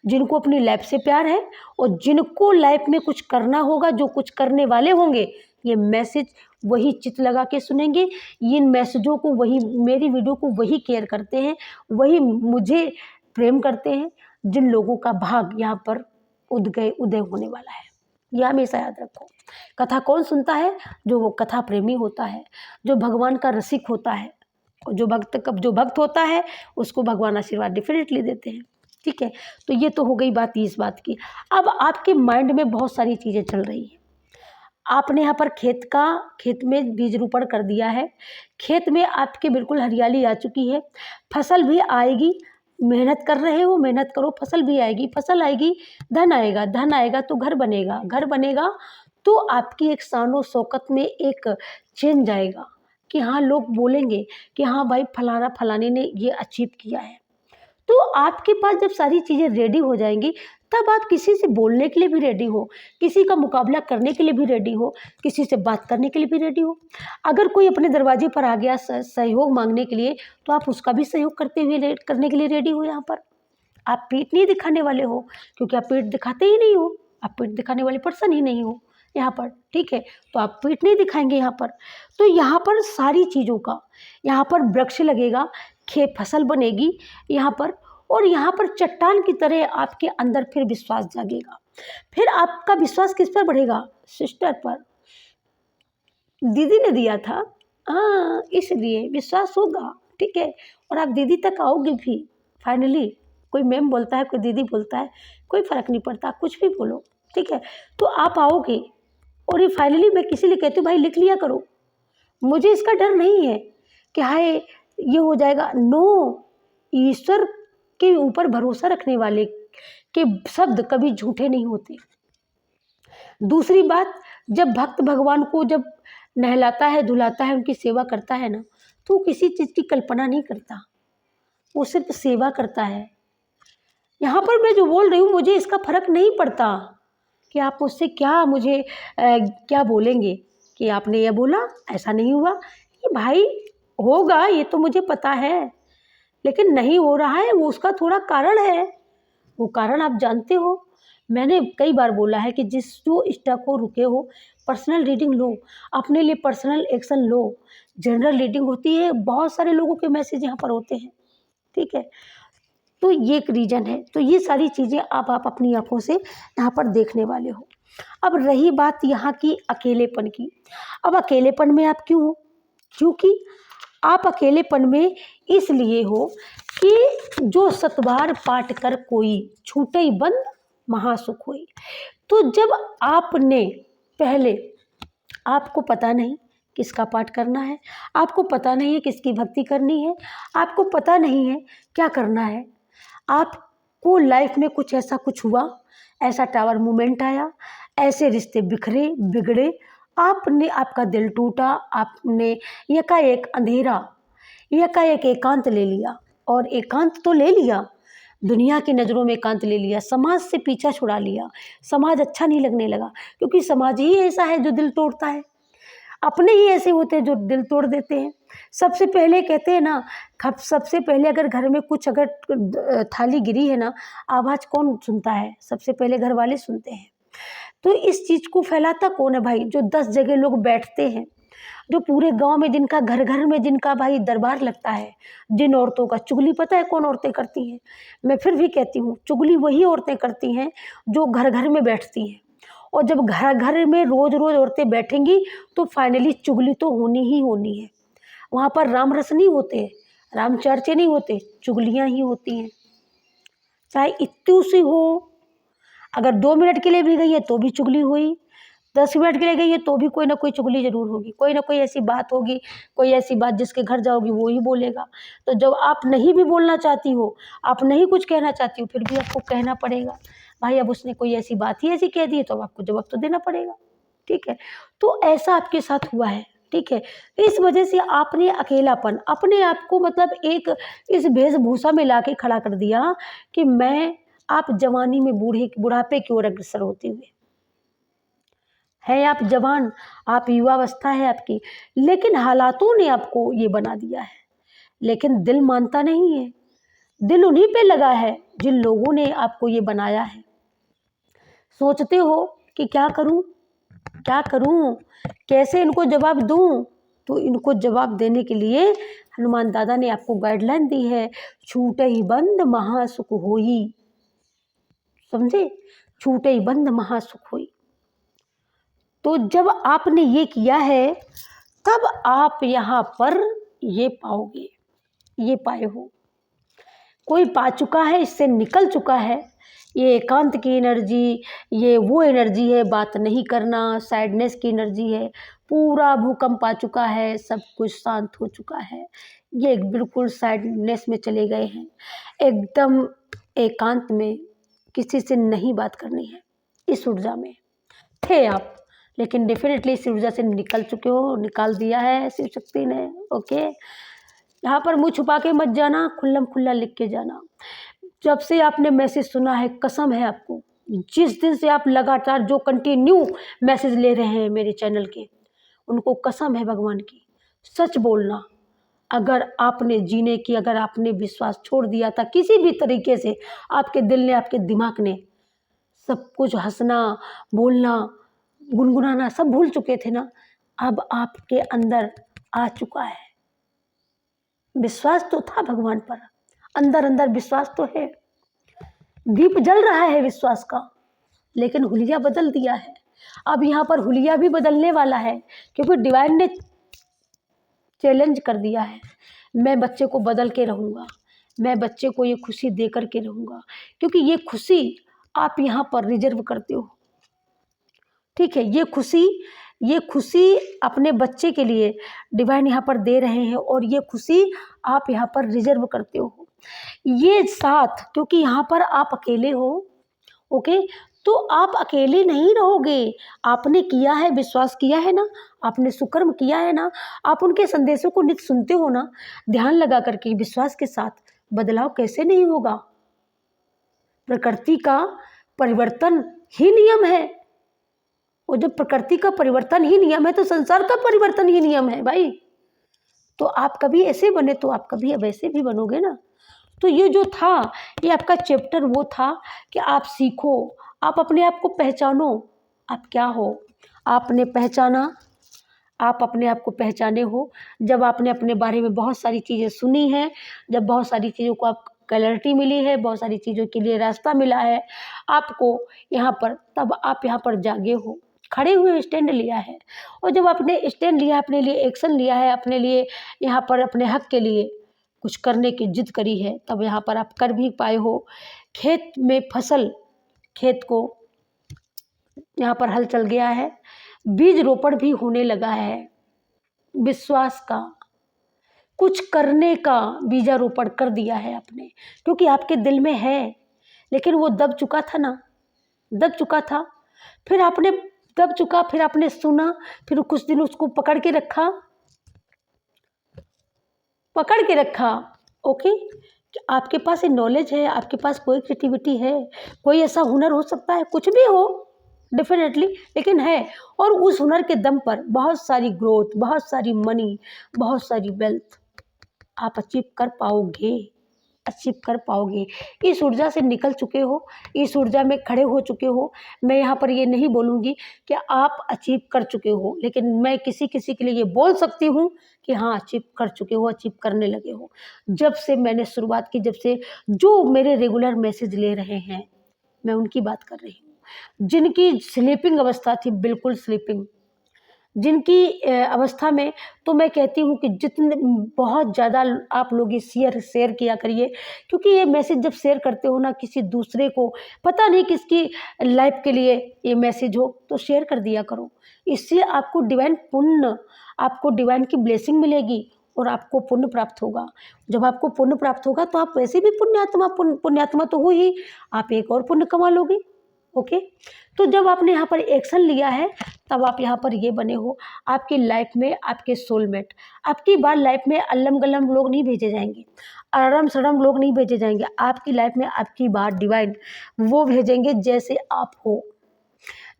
जिनको अपनी लाइफ से प्यार है, और जिनको लाइफ में कुछ करना होगा, जो कुछ करने वाले होंगे, ये मैसेज वही चित लगा के सुनेंगे। इन मैसेजों को वही, मेरी वीडियो को वही केयर करते हैं, वही मुझे प्रेम करते हैं, जिन लोगों का भाग यहाँ पर उदय होने वाला है। यह हमेशा याद रखो। कथा कौन सुनता है? जो वो कथा प्रेमी होता है, जो भगवान का रसिक होता है। जो भक्त होता है उसको भगवान आशीर्वाद डेफिनेटली देते हैं। ठीक है, तो ये तो हो गई बात इस बात की। अब आपके माइंड में बहुत सारी चीज़ें चल रही हैं। आपने यहाँ पर खेत में बीज रोपण कर दिया है, खेत में आपके बिल्कुल हरियाली आ चुकी है, फसल भी आएगी, मेहनत कर रहे हो, मेहनत करो, फसल भी आएगी, फसल आएगी, धन आएगा तो घर बनेगा तो आपकी एक शानो शौकत में एक चेंज आएगा कि हाँ, लोग बोलेंगे कि हाँ भाई फलाने ने ये अचीव किया है। तो आपके पास जब सारी चीज़ें रेडी हो जाएंगी, तब आप किसी से बोलने के लिए भी रेडी हो, किसी का मुकाबला करने के लिए भी रेडी हो, किसी से बात करने के लिए भी रेडी हो। अगर कोई अपने दरवाजे पर आ गया सहयोग मांगने के लिए, तो आप उसका भी सहयोग करने के लिए रेडी हो। यहाँ पर आप पीठ नहीं दिखाने वाले हो, क्योंकि आप पीठ दिखाते ही नहीं हो, आप पीठ दिखाने वाले पर्सन ही नहीं हो यहाँ पर। ठीक है, तो आप पीठ नहीं दिखाएंगे यहाँ पर। तो यहाँ पर सारी चीज़ों का, यहाँ पर वृक्ष लगेगा, फसल बनेगी यहाँ पर, और यहाँ पर चट्टान की तरह आपके अंदर फिर विश्वास जागेगा। फिर आपका विश्वास किस पर बढ़ेगा? सिस्टर पर, दीदी ने दिया था, हाँ, इसलिए विश्वास होगा। ठीक है, और आप दीदी तक आओगे भी फाइनली। कोई मैम बोलता है, कोई दीदी बोलता है, कोई फ़र्क नहीं पड़ता, कुछ भी बोलो। ठीक है, तो आप आओगे। और ये फाइनली मैं किसी लिए कहती हूँ, भाई लिख लिया करो, मुझे इसका डर नहीं है कि हाय ये हो जाएगा। नो, ईश्वर के ऊपर भरोसा रखने वाले के शब्द कभी झूठे नहीं होते। दूसरी बात, जब भक्त भगवान को जब नहलाता है, धुलाता है, उनकी सेवा करता है ना, तो किसी चीज़ की कल्पना नहीं करता, वो सिर्फ सेवा करता है। यहाँ पर मैं जो बोल रही हूँ, मुझे इसका फर्क नहीं पड़ता कि आप मुझसे क्या बोलेंगे कि आपने ये बोला, ऐसा नहीं हुआ। ये भाई होगा, ये तो मुझे पता है, लेकिन नहीं हो रहा है, वो उसका थोड़ा कारण है, वो कारण आप जानते हो। मैंने कई बार बोला है कि जो स्टक हो, रुके हो, पर्सनल रीडिंग लो, अपने लिए पर्सनल एक्शन लो। जनरल रीडिंग होती है, बहुत सारे लोगों के मैसेज यहाँ पर होते हैं। ठीक है, तो ये एक रीज़न है। तो ये सारी चीज़ें आप अपनी आंखों से यहाँ पर देखने वाले हो। अब रही बात यहाँ की अकेलेपन की। अब अकेलेपन में आप क्यों हो? क्योंकि आप अकेलेपन में इसलिए हो कि जो सतबार पाठ कर कोई, छूटे बंद महासुख होई। तो जब आपने पहले, आपको पता नहीं किसका पाठ करना है, आपको पता नहीं है किसकी भक्ति करनी है, आपको पता नहीं है क्या करना है, आपको लाइफ में कुछ हुआ, ऐसा टावर मोमेंट आया, ऐसे रिश्ते बिगड़े, आपका दिल टूटा, आपने एकाएक अंधेरा, एकाएक एकांत ले लिया। और एकांत तो ले लिया, दुनिया की नज़रों में एकांत ले लिया, समाज से पीछा छुड़ा लिया, समाज अच्छा नहीं लगने लगा, क्योंकि समाज ही ऐसा है जो दिल तोड़ता है। अपने ही ऐसे होते हैं जो दिल तोड़ देते हैं। सबसे पहले कहते हैं ना, सबसे पहले अगर घर में कुछ अगर थाली गिरी है ना, आवाज़ कौन सुनता है? सबसे पहले घर वाले सुनते हैं। तो इस चीज़ को फैलाता कौन है भाई? जो 10 जगह लोग बैठते हैं, जो पूरे गांव में जिनका घर घर में जिनका भाई दरबार लगता है, जिन औरतों का चुगली पता है कौन औरतें करती हैं? मैं फिर भी कहती हूँ, चुगली वही औरतें करती हैं जो घर घर में बैठती हैं। और जब घर घर में रोज रोज औरतें बैठेंगी तो फाइनली चुगली तो होनी ही होनी है। वहाँ पर राम रस नहीं होते, राम चर्चे नहीं होते, चुगलियाँ ही होती हैं। चाहे इतनी सी हो, अगर 2 मिनट के लिए भी गई है तो भी चुगली हुई, 10 मिनट के लिए गई है तो भी कोई ना कोई चुगली जरूर होगी, कोई ना कोई ऐसी बात होगी, कोई ऐसी बात जिसके घर जाओगी वो ही बोलेगा। तो जब आप नहीं भी बोलना चाहती हो, आप नहीं कुछ कहना चाहती हो, फिर भी आपको कहना पड़ेगा। भाई अब उसने कोई ऐसी बात ही ऐसी कह दी है तो अब आपको जवाब तो देना पड़ेगा। ठीक है, तो ऐसा आपके साथ हुआ है। ठीक है, इस वजह से आपने अकेलापन अपने आप को मतलब एक इस वेशभूषा में लाके खड़ा कर दिया कि मैं आप जवानी में बुढ़ापे की ओर अग्रसर होते हुए है। आप जवान, आप युवावस्था है आपकी, लेकिन हालातों ने आपको ये बना दिया है। लेकिन दिल मानता नहीं है, दिल उन्हीं पे लगा है जिन लोगों ने आपको ये बनाया है। सोचते हो कि क्या करूं, क्या करूं, कैसे इनको जवाब दूं? तो इनको जवाब देने के लिए हनुमान दादा ने आपको गाइडलाइन दी है, छूटे ही बंद महासुख होई। समझे? छूटे ही बंद महासुख होई। तो जब आपने ये किया है तब आप यहाँ पर ये पाओगे, ये पाए हो। कोई पा चुका है, इससे निकल चुका है। ये एकांत की एनर्जी, ये वो एनर्जी है, बात नहीं करना, सैडनेस की एनर्जी है। पूरा भूकंप आ चुका है, सब कुछ शांत हो चुका है। ये बिल्कुल सैडनेस में चले गए हैं, एकदम एकांत में, किसी से नहीं बात करनी है। इस ऊर्जा में थे आप, लेकिन डेफिनेटली इस ऊर्जा से निकल चुके हो, निकाल दिया है शिव शक्ति ने। ओके, यहाँ पर मुँह छुपा के मत जाना, खुल्लम खुल्ला लिख के जाना। जब से आपने मैसेज सुना है, कसम है आपको, जिस दिन से आप लगातार जो कंटिन्यू मैसेज ले रहे हैं मेरे चैनल के, उनको कसम है भगवान की, सच बोलना। अगर आपने जीने की, अगर आपने विश्वास छोड़ दिया था किसी भी तरीके से, आपके दिल ने, आपके दिमाग ने सब कुछ, हंसना, बोलना, गुनगुनाना सब भूल चुके थे ना, अब आपके अंदर आ चुका है। विश्वास तो था भगवान पर, अंदर अंदर विश्वास तो है, दीप जल रहा है विश्वास का, लेकिन हुलिया बदल दिया है। अब यहाँ पर हुलिया भी बदलने वाला है, क्योंकि डिवाइन ने चैलेंज कर दिया है, मैं बच्चे को बदल के रहूँगा, मैं बच्चे को ये खुशी दे कर के रहूँगा, क्योंकि ये खुशी आप यहाँ पर रिजर्व करते हो। ठीक है, ये खुशी अपने बच्चे के लिए डिवाइन यहाँ पर दे रहे हैं, और ये खुशी आप यहाँ पर रिजर्व करते हो। ये साथ, क्योंकि यहाँ पर आप अकेले हो। ओके, तो आप अकेले नहीं रहोगे। आपने किया है, विश्वास किया है ना, आपने सुकर्म किया है ना, आप उनके संदेशों को नित्य सुनते हो ना, ध्यान लगा करके विश्वास के साथ, बदलाव कैसे नहीं होगा? प्रकृति का परिवर्तन ही नियम है, और जब प्रकृति का परिवर्तन ही नियम है तो संसार का परिवर्तन ही नियम है भाई। तो आप कभी ऐसे बने तो आप कभी अब ऐसे भी बनोगे ना। तो ये जो था, ये आपका चैप्टर वो था कि आप सीखो, आप अपने आप को पहचानो, आप क्या हो। आपने पहचाना, आप अपने आप को पहचाने हो जब आपने अपने बारे में बहुत सारी चीज़ें सुनी हैं, जब बहुत सारी चीज़ों को आप क्लैरिटी मिली है, बहुत सारी चीज़ों के लिए रास्ता मिला है आपको यहाँ पर, तब आप यहाँ पर जागे हो, खड़े हुए स्टैंड लिया है। और जब आपने स्टैंड लिया, अपने लिए एक्शन लिया है, अपने लिए यहाँ पर अपने हक के लिए कुछ करने की जिद करी है, तब यहाँ पर आप कर भी पाए हो। खेत में फसल, खेत को यहाँ पर हल चल गया है, बीज रोपण भी होने लगा है, विश्वास का, कुछ करने का बीजारोपण कर दिया है आपने, क्योंकि आपके दिल में है, लेकिन वो दब चुका था ना, दब चुका था। फिर आपने दब चुका, फिर आपने सुना, फिर कुछ दिन उसको पकड़ के रखा, पकड़ के रखा। ओके, आपके पास ये नॉलेज है, आपके पास कोई क्रिएटिविटी है, कोई ऐसा हुनर हो सकता है, कुछ भी हो डेफिनेटली, लेकिन है। और उस हुनर के दम पर बहुत सारी ग्रोथ, बहुत सारी मनी, बहुत सारी वेल्थ आप अचीव कर पाओगे। अचीव कर पाओगे। इस ऊर्जा से निकल चुके हो, इस ऊर्जा में खड़े हो चुके हो। मैं यहाँ पर ये नहीं बोलूँगी कि आप अचीव कर चुके हो, लेकिन मैं किसी किसी के लिए ये बोल सकती हूँ कि हाँ, अचीव कर चुके हो, अचीव करने लगे हो। जब से मैंने शुरुआत की, जब से जो मेरे रेगुलर मैसेज ले रहे हैं, मैं उनकी बात कर रही हूँ। जिनकी स्लीपिंग अवस्था थी, बिल्कुल स्लीपिंग, जिनकी अवस्था में, तो मैं कहती हूँ कि जितने बहुत ज़्यादा आप लोग ये शेयर किया करिए, क्योंकि ये मैसेज जब शेयर करते हो ना किसी दूसरे को, पता नहीं किसकी लाइफ के लिए ये मैसेज हो, तो शेयर कर दिया करो। इससे आपको डिवाइन पुण्य, आपको डिवाइन की ब्लेसिंग मिलेगी और आपको पुण्य प्राप्त होगा। जब आपको पुण्य प्राप्त होगा तो आप वैसे भी पुण्यात्मा तो हो ही, आप एक और पुण्य कमा लोगे। ओके, तो जब आपने यहाँ पर एक्शन लिया है, तब आप यहाँ पर ये बने हो। आपकी लाइफ में आपके सोलमेट, आपकी बार लाइफ में अल्लम गल्लम लोग नहीं भेजे जाएंगे, अड़म सड़म लोग नहीं भेजे जाएंगे। आपकी लाइफ में आपकी बार डिवाइन वो भेजेंगे जैसे आप हो,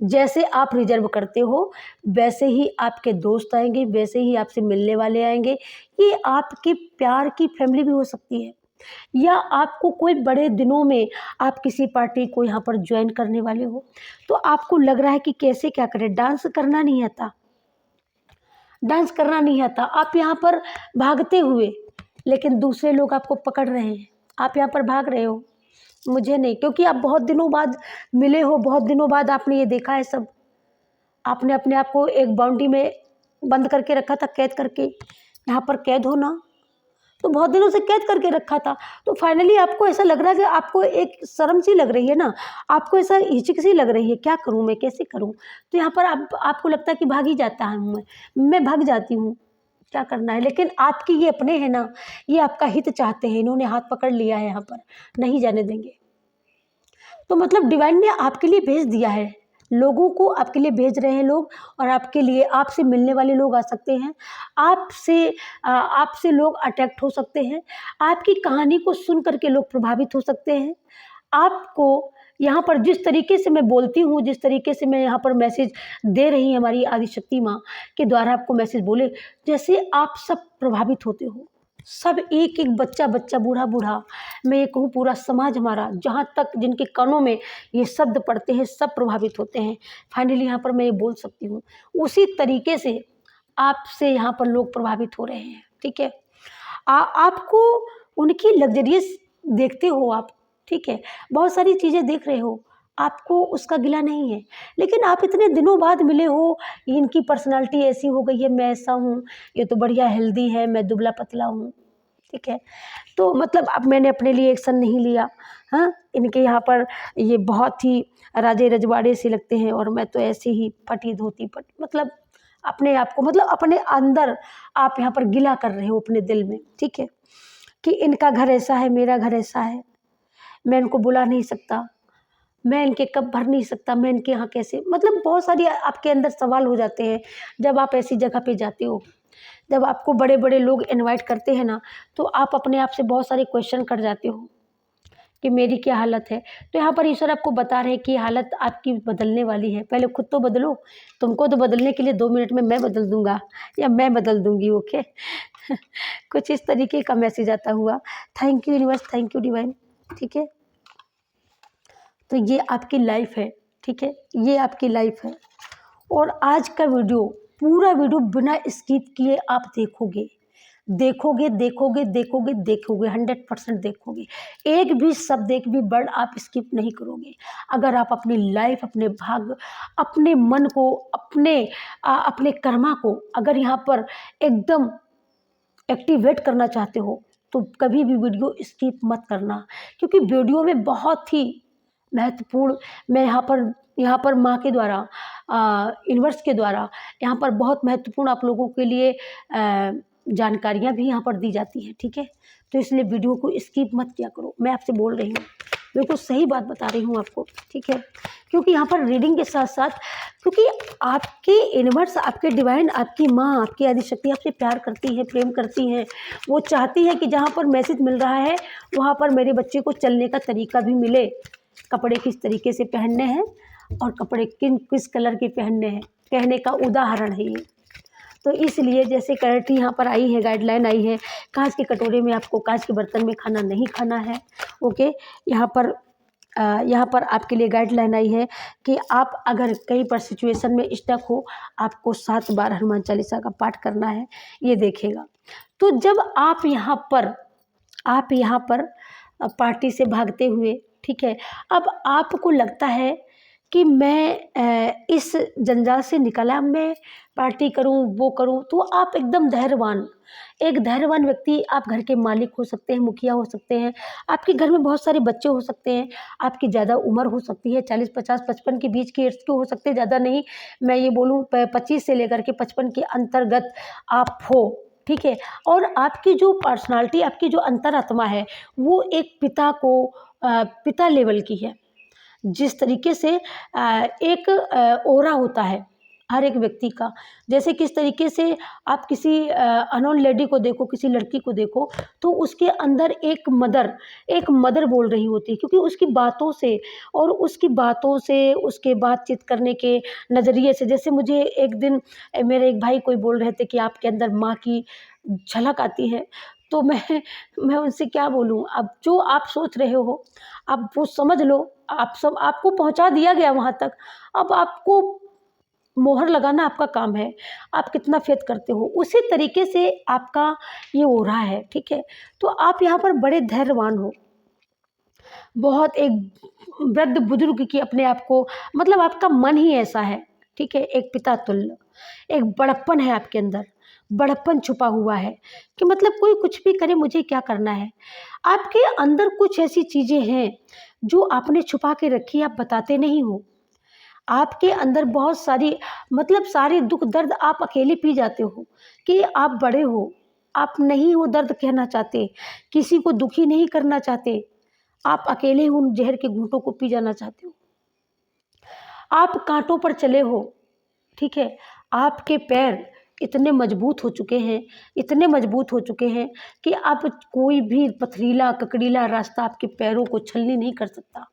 जैसे आप रिजर्व करते हो, वैसे ही आपके दोस्त आएंगे, वैसे ही आपसे मिलने वाले आएंगे। ये आपके प्यार की फैमिली भी हो सकती है, या आपको कोई बड़े दिनों में आप किसी पार्टी को यहाँ पर ज्वाइन करने वाले हो, तो आपको लग रहा है कि कैसे क्या करें, डांस करना नहीं आता, डांस करना नहीं आता, आप यहाँ पर भागते हुए, लेकिन दूसरे लोग आपको पकड़ रहे हैं, आप यहाँ पर भाग रहे हो, मुझे नहीं, क्योंकि आप बहुत दिनों बाद मिले हो, बहुत दिनों बाद आपने ये देखा है सब, आपने अपने आप को एक बाउंड्री में बंद करके रखा था, कैद करके, यहाँ पर कैद हो ना, तो बहुत दिनों से कैद करके रखा था, तो फाइनली आपको ऐसा लग रहा है कि आपको एक शर्म सी लग रही है ना, आपको ऐसा हिचक सी लग रही है, क्या करूं मैं, कैसे करूं, तो यहाँ पर आपको लगता है कि भाग ही जाता हूँ, मैं भाग जाती हूँ, क्या करना है। लेकिन आपके ये अपने हैं ना, ये आपका हित चाहते हैं, इन्होंने हाथ पकड़ लिया है, यहाँ पर नहीं जाने देंगे। तो मतलब डिवाइन ने आपके लिए भेज दिया है, लोगों को आपके लिए भेज रहे हैं लोग, और आपके लिए आपसे मिलने वाले लोग आ सकते हैं, आपसे लोग अट्रैक्ट हो सकते हैं, आपकी कहानी को सुन करके लोग प्रभावित हो सकते हैं। आपको यहाँ पर जिस तरीके से मैं बोलती हूँ, जिस तरीके से मैं यहाँ पर मैसेज दे रही हूँ, हमारी आदिशक्ति माँ के द्वारा आपको मैसेज बोले, जैसे आप सब प्रभावित होते हो, सब एक एक बच्चा बच्चा, बूढ़ा बूढ़ा, मैं ये कहूँ पूरा समाज हमारा, जहाँ तक जिनके कानों में ये शब्द पड़ते हैं, सब प्रभावित होते हैं। फाइनली यहाँ पर मैं ये बोल सकती हूँ, उसी तरीके से आपसे यहाँ पर लोग प्रभावित हो रहे हैं। ठीक है, आपको उनकी लग्जरियस देखते हो आप, ठीक है, बहुत सारी चीज़ें देख रहे हो, आपको उसका गिला नहीं है, लेकिन आप इतने दिनों बाद मिले हो, इनकी पर्सनालिटी ऐसी हो गई है, मैं ऐसा हूँ, ये तो बढ़िया हेल्दी है, मैं दुबला पतला हूँ, ठीक है, तो मतलब अब मैंने अपने लिए एक्शन नहीं लिया। हाँ, इनके यहाँ पर ये बहुत ही राजे रजवाड़े से लगते हैं, और मैं तो ऐसे ही फटी धोती पट, मतलब अपने आप को, मतलब अपने अंदर आप यहाँ पर गिला कर रहे हो अपने दिल में, ठीक है, कि इनका घर ऐसा है, मेरा घर ऐसा है, मैं इनको बुला नहीं सकता, मैं इनके कप भर नहीं सकता, मैं इनके यहाँ कैसे, मतलब बहुत सारी आपके अंदर सवाल हो जाते हैं जब आप ऐसी जगह पे जाते हो। जब आपको बड़े बड़े लोग इनवाइट करते हैं ना, तो आप अपने आप से बहुत सारे क्वेश्चन कर जाते हो कि मेरी क्या हालत है। तो यहाँ पर ईश्वर आपको बता रहे हैं कि हालत आपकी बदलने वाली है, पहले खुद तो बदलो, तुमको तो बदलने के लिए 2 मिनट में मैं बदल दूंगा, या मैं बदल दूंगी। ओके कुछ इस तरीके का मैसेज आता हुआ। Thank you universe, thank you divine. ठीक है, तो ये आपकी लाइफ है, ठीक है, ये आपकी लाइफ है। और आज का वीडियो, पूरा वीडियो बिना स्किप किए आप देखोगे, देखोगे देखोगे देखोगे देखोगे, 100% देखोगे, एक भी शब्द, एक भी वर्ड आप स्किप नहीं करोगे। अगर आप अपनी लाइफ, अपने भाग्य, अपने मन को, अपने कर्मा को अगर यहाँ पर एकदम एक्टिवेट करना चाहते हो, तो कभी भी वीडियो स्किप मत करना, क्योंकि वीडियो में बहुत ही महत्वपूर्ण, मैं यहाँ पर माँ के द्वारा, यूनिवर्स के द्वारा यहाँ पर बहुत महत्वपूर्ण आप लोगों के लिए जानकारियाँ भी यहाँ पर दी जाती हैं। ठीक है, तो इसलिए वीडियो को स्किप मत किया करो, मैं आपसे बोल रही हूँ, बिल्कुल सही बात बता रही हूँ आपको। ठीक है, क्योंकि यहाँ पर रीडिंग के साथ साथ, क्योंकि आपके यूनिवर्स, आपके डिवाइन, आपकी माँ, आपकी आदिशक्ति आपसे प्यार करती है, प्रेम करती हैं, वो चाहती है कि जहाँ पर मैसेज मिल रहा है वहाँ पर मेरे बच्चे को चलने का तरीका भी मिले, कपड़े किस तरीके से पहनने हैं और कपड़े किस कलर के पहनने हैं, कहने का उदाहरण है ये। तो इसलिए जैसे क्लैरिटी यहाँ पर आई है, गाइडलाइन आई है, कांच के कटोरे में आपको, कांच के बर्तन में खाना नहीं खाना है। ओके, यहाँ पर आपके लिए गाइडलाइन आई है कि आप अगर कहीं पर सिचुएशन में स्टक हो, आपको 7 बार हनुमान चालीसा का पाठ करना है, ये देखेगा। तो जब आप यहाँ पर पार्टी से भागते हुए, ठीक है, अब आपको लगता है कि मैं इस जंजाल से निकला, मैं पार्टी करूं, वो करूं, तो आप एकदम एक धैर्यवान व्यक्ति, आप घर के मालिक हो सकते हैं, मुखिया हो सकते हैं, आपके घर में बहुत सारे बच्चे हो सकते हैं, आपकी ज़्यादा उम्र हो सकती है, 40, 50, 55 के बीच के एज के हो सकते हैं, ज़्यादा नहीं, मैं ये बोलूँ 25 से लेकर के 55 के अंतर्गत आप हो, ठीक है। और आपकी जो पर्सनालिटी, आपकी जो अंतरात्मा है, वो एक पिता लेवल की है। जिस तरीके से एक ऑरा होता है हर एक व्यक्ति का, जैसे किस तरीके से आप किसी अननोन लेडी को देखो, किसी लड़की को देखो, तो उसके अंदर एक मदर बोल रही होती है, क्योंकि उसकी बातों से उसके बातचीत करने के नज़रिए से, जैसे मुझे एक दिन मेरे एक भाई कोई बोल रहे थे कि आपके अंदर माँ की झलक आती है, तो मैं उनसे क्या बोलूँ, अब जो आप सोच रहे हो आप वो समझ लो, आपको पहुंचा दिया गया वहां तक, अब आपको मोहर लगाना आपका काम है, आप कितना फेथ करते हो, उसी तरीके से आपका ये हो रहा है, ठीक है। तो आप यहाँ पर बड़े धैर्यवान हो, बहुत एक वृद्ध बुजुर्ग की अपने आप को, मतलब आपका मन ही ऐसा है, ठीक है, एक पिता तुल्य, एक बड़प्पन है आपके अंदर, बड़प्पन छुपा हुआ है कि मतलब कोई कुछ भी करे, मुझे क्या करना है। आपके अंदर कुछ ऐसी चीज़ें हैं जो आपने छुपा के रखी, आप बताते नहीं हो। आपके अंदर बहुत सारी, मतलब सारे दुख दर्द आप अकेले पी जाते हो, कि आप बड़े हो, आप नहीं वो दर्द कहना चाहते, किसी को दुखी नहीं करना चाहते, आप अकेले उन जहर के घूंटों को पी जाना चाहते हो। आप कांटों पर चले हो, ठीक है, आपके पैर इतने मजबूत हो चुके हैं, इतने मजबूत हो चुके हैं कि आप कोई भी पथरीला ककड़ीला रास्ता आपके पैरों को छलनी नहीं कर सकता।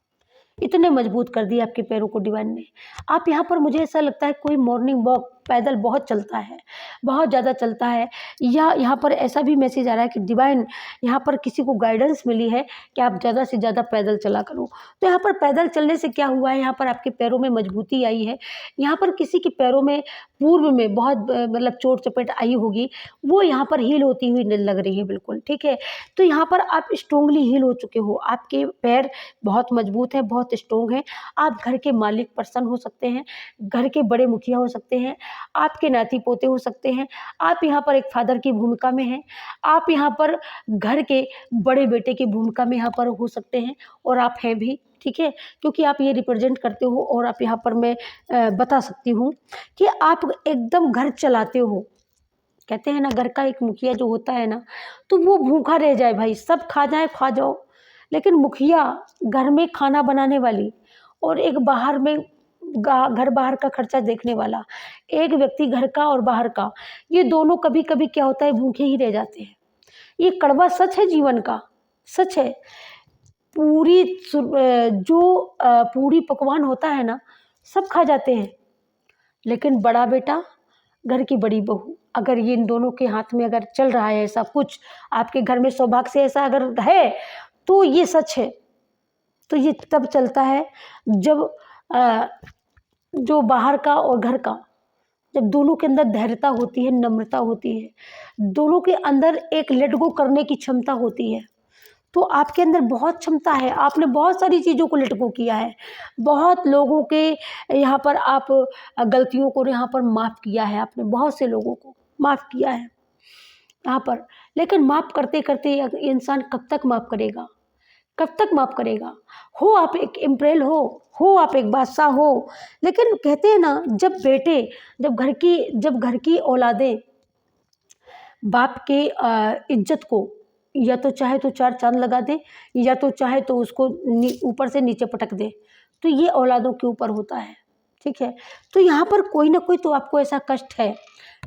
इतने मजबूत कर दिए आपके पैरों को डिवाइन ने। आप यहाँ पर, मुझे ऐसा लगता है कोई मॉर्निंग वॉक पैदल बहुत चलता है, बहुत ज़्यादा चलता है, या यहाँ पर ऐसा भी मैसेज आ रहा है कि डिवाइन यहाँ पर किसी को गाइडेंस मिली है कि आप ज़्यादा से ज़्यादा पैदल चला करो। तो यहाँ पर पैदल चलने से क्या हुआ है, यहाँ पर आपके पैरों में मजबूती आई है। यहाँ पर किसी के पैरों में पूर्व में बहुत मतलब चोट चपेट आई होगी, वो यहाँ पर हील होती हुई लग रही है, बिल्कुल ठीक है। तो यहाँ पर आप स्ट्रोंगली हील हो चुके हो, आपके पैर बहुत मजबूत हैं, बहुत स्ट्रोंग हैं। आप घर के मालिक पर्सन हो सकते हैं, घर के बड़े मुखिया हो सकते हैं, आपके नाती पोते हो सकते हैं, आप यहाँ पर एक फादर की भूमिका में हैं, आप यहाँ पर घर के बड़े बेटे की भूमिका में यहाँ पर हो सकते हैं, और आप हैं भी, ठीक है, क्योंकि आप ये रिप्रेजेंट करते हो। और आप यहाँ पर मैं बता सकती हूँ कि आप एकदम घर चलाते हो। कहते हैं ना, घर का एक मुखिया जो होता है ना, तो वो भूखा रह जाए भाई, सब खा जाए खा जाओ, लेकिन मुखिया घर में खाना बनाने वाली, और एक बाहर में घर बाहर का खर्चा देखने वाला, एक व्यक्ति घर का और बाहर का, ये दोनों कभी कभी क्या होता है, भूखे ही रह जाते हैं। ये कड़वा सच है, जीवन का सच है। पूरी पकवान होता है ना, सब खा जाते हैं, लेकिन बड़ा बेटा, घर की बड़ी बहू, अगर ये इन दोनों के हाथ में अगर चल रहा है ऐसा कुछ, आपके घर में सौभाग्य से ऐसा अगर है, तो ये सच है। तो ये तब चलता है जब जो बाहर का और घर का, जब दोनों के अंदर धैर्यता होती है, नम्रता होती है, दोनों के अंदर एक लेट गो करने की क्षमता होती है। तो आपके अंदर बहुत क्षमता है, आपने बहुत सारी चीज़ों को लेट गो किया है, बहुत लोगों के यहाँ पर आप गलतियों को यहाँ पर माफ़ किया है, आपने बहुत से लोगों को माफ़ किया है यहाँ पर। लेकिन माफ़ करते करते इंसान कब तक माफ़ करेगा, कब तक माफ़ करेगा। हो आप एक इम्प्रेल हो आप एक बादशाह हो, लेकिन कहते हैं ना, जब घर की औलादें बाप के इज्जत को या तो चाहे तो 4 चांद लगा दे, या तो चाहे तो उसको ऊपर से नीचे पटक दे, तो ये औलादों के ऊपर होता है, ठीक है। तो यहाँ पर कोई ना कोई तो आपको ऐसा कष्ट है,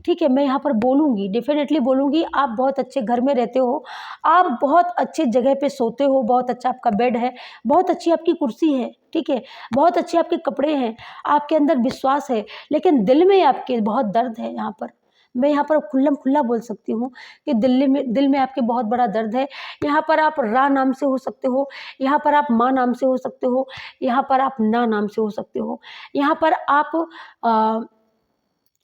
ठीक है। मैं यहाँ पर बोलूँगी, डेफिनेटली बोलूँगी, आप बहुत अच्छे घर में रहते हो, आप बहुत अच्छे जगह पे सोते हो, बहुत अच्छा आपका बेड है, बहुत अच्छी आपकी कुर्सी है, ठीक है, बहुत अच्छे आपके कपड़े हैं, आपके अंदर विश्वास है, लेकिन दिल में आपके बहुत दर्द है। यहाँ पर मैं यहाँ पर खुल्लम खुल्ला बोल सकती हूँ कि दिल में आपके बहुत बड़ा दर्द है। यहाँ पर आप रा नाम से हो सकते हो, यहाँ पर आप माँ नाम से हो सकते हो, यहाँ पर आप ना नाम से हो सकते हो, यहाँ पर आप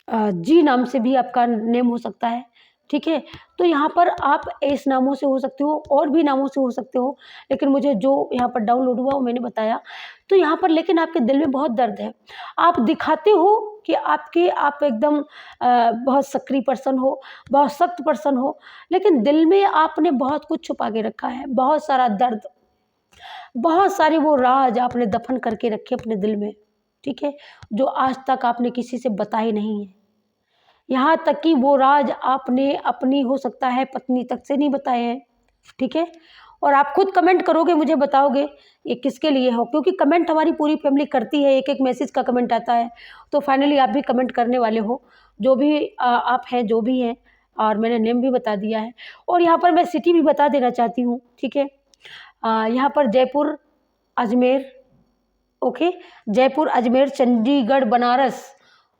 जी नाम से भी आपका नेम हो सकता है। ठीक है, तो यहाँ पर आप एस नामों से हो सकते हो और भी नामों से हो सकते हो, लेकिन मुझे जो यहाँ पर डाउनलोड हुआ वो मैंने बताया। तो यहाँ पर लेकिन आपके दिल में बहुत दर्द है। आप दिखाते हो कि आप एकदम बहुत सक्रिय पर्सन हो, बहुत सख्त पर्सन हो, लेकिन दिल में आपने बहुत कुछ छुपा के रखा है, बहुत सारा दर्द, बहुत सारे वो राज आपने दफन करके रखे अपने दिल में। ठीक है, जो आज तक आपने किसी से बताए नहीं है। यहाँ तक कि वो राज आपने अपनी हो सकता है पत्नी तक से नहीं बताए हैं। ठीक है, और आप खुद कमेंट करोगे, मुझे बताओगे ये किसके लिए हो, क्योंकि कमेंट हमारी पूरी फैमिली करती है, एक एक मैसेज का कमेंट आता है। तो फाइनली आप भी कमेंट करने वाले हो, जो भी आप हैं, जो भी हैं, और मैंने नेम भी बता दिया है। और यहाँ पर मैं सिटी भी बता देना चाहती हूँ। ठीक है, यहाँ पर जयपुर, अजमेर, ओके, जयपुर, अजमेर, चंडीगढ़, बनारस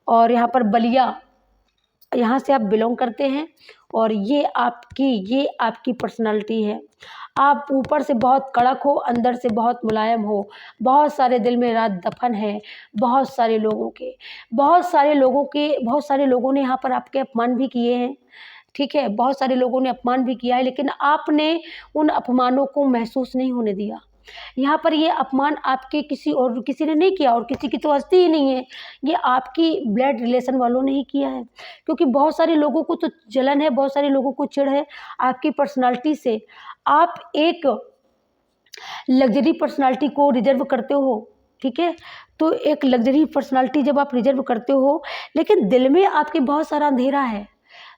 और यहाँ पर बलिया, यहाँ से आप बिलोंग करते हैं। और ये आपकी पर्सनालिटी है। आप ऊपर से बहुत कड़क हो, अंदर से बहुत मुलायम हो, बहुत सारे दिल में राज दफन है, बहुत सारे लोगों ने यहाँ पर आपके अपमान भी किए हैं। ठीक है, बहुत सारे लोगों ने अपमान भी किया है, लेकिन आपने उन अपमानों को महसूस नहीं होने दिया। यहाँ पर ये अपमान आपके किसी ने नहीं किया, और किसी की तो हस्ती ही नहीं है, ये आपकी ब्लड रिलेशन वालों ने ही किया है। क्योंकि बहुत सारे लोगों को तो जलन है, बहुत सारे लोगों को चिढ़ है आपकी पर्सनालिटी से। आप एक लग्जरी पर्सनालिटी को रिजर्व करते हो। ठीक है, तो एक लग्जरी पर्सनालिटी जब आप रिजर्व करते हो, लेकिन दिल में आपके बहुत सारा अंधेरा है,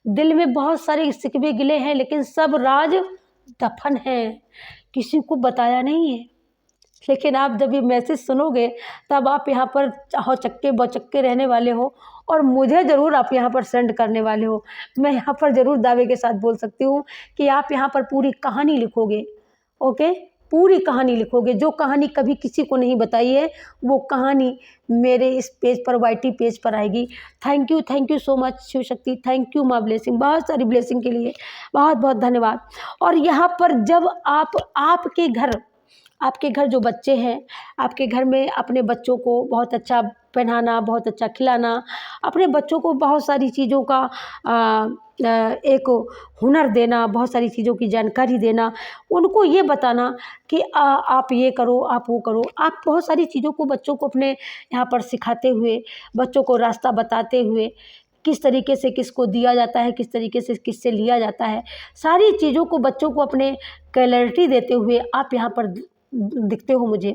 दिल में बहुत सारे सिकवे गिले हैं, लेकिन सब राज दफन है, किसी को बताया नहीं है। लेकिन आप जब ये मैसेज सुनोगे तब आप यहाँ पर चक्के बचक्के रहने वाले हो, और मुझे ज़रूर आप यहाँ पर सेंड करने वाले हो। मैं यहाँ पर ज़रूर दावे के साथ बोल सकती हूँ कि आप यहाँ पर पूरी कहानी लिखोगे। ओके, पूरी कहानी लिखोगे, जो कहानी कभी किसी को नहीं बताई है, वो कहानी मेरे इस पेज पर, वाईटी पेज पर आएगी। Thank you so much Shiv Shakti, thank you माँ ब्लेसिंग, बहुत सारी ब्लेसिंग के लिए बहुत बहुत धन्यवाद। और यहाँ पर जब आपके घर जो बच्चे हैं, आपके घर में अपने बच्चों को बहुत अच्छा पहनाना, बहुत अच्छा खिलाना, अपने बच्चों को बहुत सारी चीज़ों का एक हुनर देना, बहुत सारी चीज़ों की जानकारी देना, उनको ये बताना कि आप ये करो, आप वो करो। आप बहुत सारी चीज़ों को बच्चों को अपने यहाँ पर सिखाते हुए, बच्चों को रास्ता बताते हुए, किस तरीके से किसको दिया जाता है, किस तरीके से किससे लिया जाता है, सारी चीज़ों को बच्चों को अपने क्लैरिटी देते हुए आप यहाँ पर दिखते हो मुझे।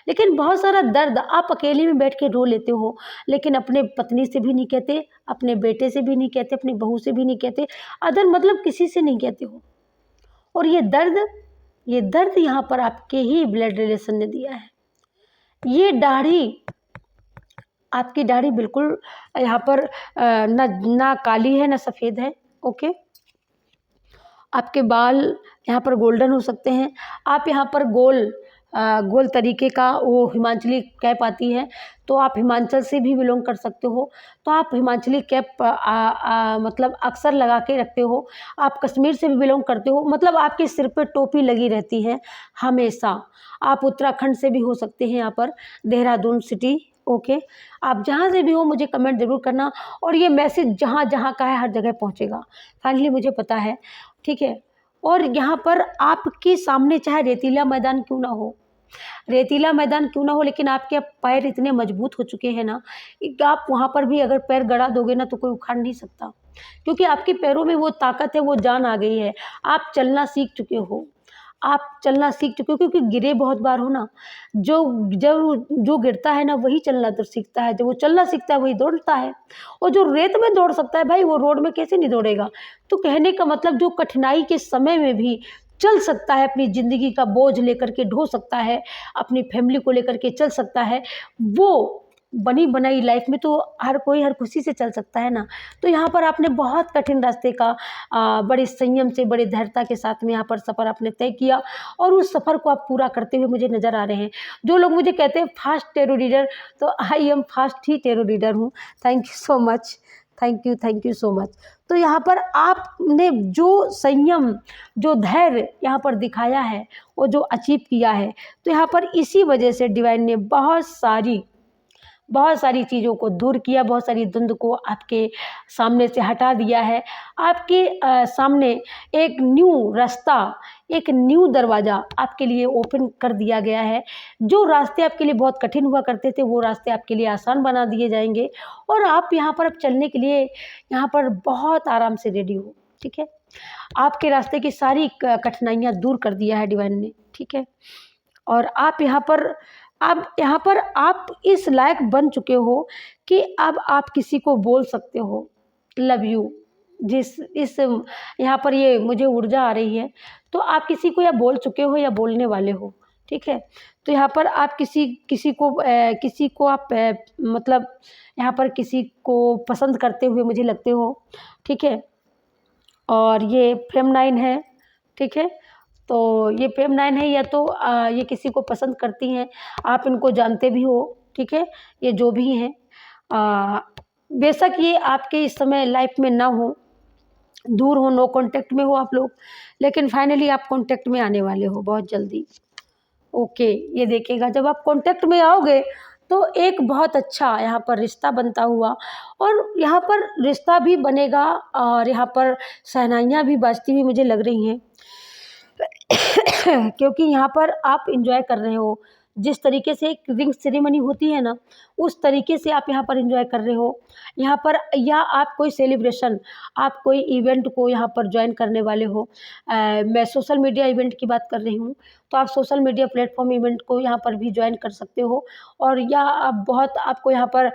लेकिन बहुत सारा दर्द आप अकेले में बैठ के रो लेते हो, लेकिन अपने पत्नी से भी नहीं कहते, अपने बेटे से भी नहीं कहते, अपनी बहू से भी नहीं कहते, अदर मतलब किसी से नहीं कहते हो। और ये दर्द यहाँ पर आपके ही ब्लड रिलेशन ने दिया है। ये दाढ़ी, आपकी दाढ़ी बिल्कुल यहाँ पर ना काली है ना सफ़ेद है। ओके, आपके बाल यहाँ पर गोल्डन हो सकते हैं। आप यहाँ पर गोल तरीके का वो हिमाचली कैप आती है, तो आप हिमाचल से भी बिलोंग कर सकते हो, तो आप हिमाचली कैप मतलब अक्सर लगा के रखते हो। आप कश्मीर से भी बिलोंग करते हो, मतलब आपके सिर पे टोपी लगी रहती है हमेशा। आप उत्तराखंड से भी हो सकते हैं, यहाँ पर देहरादून सिटी। ओके, आप जहाँ से भी हो मुझे कमेंट ज़रूर करना, और ये मैसेज जहाँ जहाँ का है हर जगह पहुँचेगा, फाइनली मुझे पता है। ठीक है, और यहाँ पर आपके सामने चाहे रेतीला मैदान क्यों ना हो, लेकिन आपके पैर इतने मजबूत हो चुके हैं ना कि आप वहाँ पर भी अगर पैर गड़ा दोगे ना तो कोई उखाड़ नहीं सकता, क्योंकि आपके पैरों में वो ताकत है, वो जान आ गई है। आप चलना सीख चुके हो, क्योंकि गिरे बहुत बार हो ना। जो गिरता है ना वही चलना तो सीखता है, जब वो चलना सीखता है वही दौड़ता है। और जो रेत में दौड़ सकता है भाई, वो रोड में कैसे नहीं दौड़ेगा। तो कहने का मतलब, जो कठिनाई के समय में भी चल सकता है, अपनी ज़िंदगी का बोझ लेकर के ढो सकता है, अपनी फैमिली को लेकर के चल सकता है, वो बनी बनाई लाइफ में तो हर कोई हर खुशी से चल सकता है ना। तो यहाँ पर आपने बहुत कठिन रास्ते का बड़े संयम से, बड़े धैर्यता के साथ में यहाँ पर सफ़र आपने तय किया, और उस सफ़र को आप पूरा करते हुए मुझे नज़र आ रहे हैं। जो लोग मुझे कहते हैं फास्ट टेरो रीडर, तो आई एम फास्ट ही टेरो रीडर हूँ। Thank you so much, thank you so much. तो यहाँ पर आपने जो संयम, जो धैर्य यहाँ पर दिखाया है, वो जो अचीव किया है, तो यहाँ पर इसी वजह से डिवाइन ने बहुत सारी चीज़ों को दूर किया, बहुत सारी धुंध को आपके सामने से हटा दिया है। आपके सामने एक न्यू रास्ता, एक न्यू दरवाज़ा आपके लिए ओपन कर दिया गया है। जो रास्ते आपके लिए बहुत कठिन हुआ करते थे, वो रास्ते आपके लिए आसान बना दिए जाएंगे और आप यहाँ पर अब चलने के लिए यहाँ पर बहुत आराम से रेडी हो। ठीक है, आपके रास्ते की सारी कठिनाइयाँ दूर कर दिया है डिवाइन ने। ठीक है, और आप यहाँ पर आप इस लायक बन चुके हो कि अब आप किसी को बोल सकते हो लव यू। जिस इस यहाँ पर ये मुझे ऊर्जा आ रही है, तो आप किसी को या बोल चुके हो या बोलने वाले हो। ठीक है, तो यहाँ पर आप किसी को आप मतलब यहाँ पर किसी को पसंद करते हुए मुझे लगते हो। ठीक है, और ये फेमनाइन है। ठीक है, तो ये फेमनाइन है, या तो ये किसी को पसंद करती हैं, आप इनको जानते भी हो। ठीक है, ये जो भी हैं, बेशक ये आपके इस समय लाइफ में ना हो, दूर हो, नो कांटेक्ट में हो आप लोग, लेकिन फाइनली आप कांटेक्ट में आने वाले हो बहुत जल्दी। ओके, ये देखिएगा जब आप कांटेक्ट में आओगे तो एक बहुत अच्छा यहाँ पर रिश्ता बनता हुआ, और यहाँ पर रिश्ता भी बनेगा और यहाँ पर शहनाइयाँ भी बाजती हुई मुझे लग रही हैं क्योंकि यहाँ पर आप इंजॉय कर रहे हो। जिस तरीके से एक रिंग सेरेमनी होती है ना, उस तरीके से आप यहाँ पर इंजॉय कर रहे हो यहाँ पर, या आप कोई सेलिब्रेशन, आप कोई इवेंट को यहाँ पर ज्वाइन करने वाले हो। मैं सोशल मीडिया इवेंट की बात कर रही हूँ, तो आप सोशल मीडिया प्लेटफॉर्म इवेंट को यहाँ पर भी ज्वाइन कर सकते हो, और या आप बहुत आपको यहाँ पर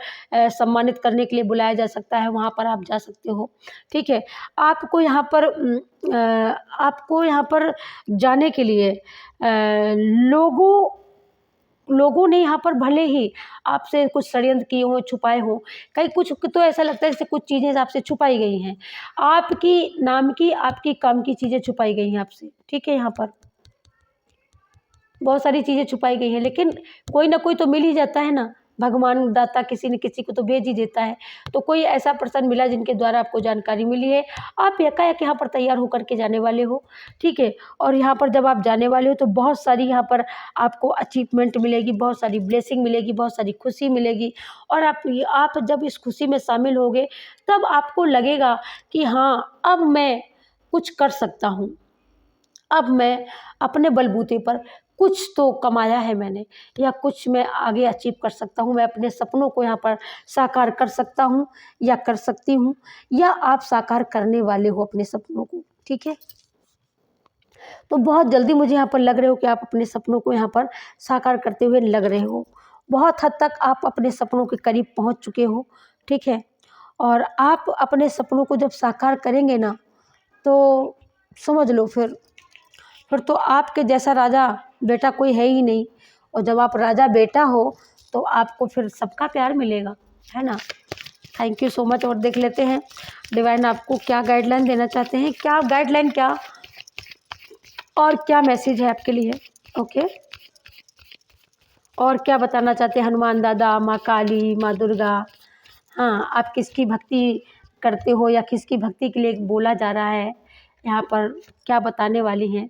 सम्मानित करने के लिए बुलाया जा सकता है, वहाँ पर आप जा सकते हो। ठीक है, आपको यहाँ पर जाने के लिए लोगों ने यहाँ पर भले ही आपसे कुछ षड्यंत्र किए हों, छुपाए हों, कई कुछ तो ऐसा लगता है जैसे कुछ चीज़ें आपसे छुपाई गई हैं, आपकी नाम की, आपकी काम की चीज़ें छुपाई गई हैं आपसे। ठीक है, यहाँ पर बहुत सारी चीज़ें छुपाई गई हैं, लेकिन कोई ना कोई तो मिल ही जाता है ना, भगवान दाता किसी न किसी को तो भेज ही देता है। तो कोई ऐसा पर्सन मिला जिनके द्वारा आपको जानकारी मिली है, आप एकाएक यहाँ पर तैयार होकर के जाने वाले हो। ठीक है, और यहाँ पर जब आप जाने वाले हो तो बहुत सारी यहाँ पर आपको अचीवमेंट मिलेगी, बहुत सारी ब्लेसिंग मिलेगी, बहुत सारी खुशी मिलेगी, और आप जब इस खुशी में शामिल होगे तब आपको लगेगा कि हाँ, अब मैं कुछ कर सकता हूँ, अब मैं अपने बलबूते पर कुछ तो कमाया है मैंने, या कुछ मैं आगे अचीव कर सकता हूँ, मैं अपने सपनों को यहाँ पर साकार कर सकता हूँ या कर सकती हूँ, या आप साकार करने वाले हो अपने सपनों को। ठीक है, तो बहुत जल्दी मुझे यहाँ पर लग रहे हो कि आप अपने सपनों को यहाँ पर साकार करते हुए लग रहे हो। बहुत हद तक आप अपने सपनों के करीब पहुँच चुके हो। ठीक है, और आप अपने सपनों को जब साकार करेंगे ना, तो समझ लो फिर तो आपके जैसा राजा बेटा कोई है ही नहीं, और जब आप राजा बेटा हो तो आपको फिर सबका प्यार मिलेगा, है ना। Thank you so much. और देख लेते हैं डिवाइन आपको क्या गाइडलाइन देना चाहते हैं, क्या गाइडलाइन, क्या और क्या मैसेज है आपके लिए। ओके, और क्या बताना चाहते हैं हनुमान दादा, माँ काली, माँ दुर्गा। हाँ, आप किसकी भक्ति करते हो या किसकी भक्ति के लिए बोला जा रहा है, यहाँ पर क्या बताने वाली हैं,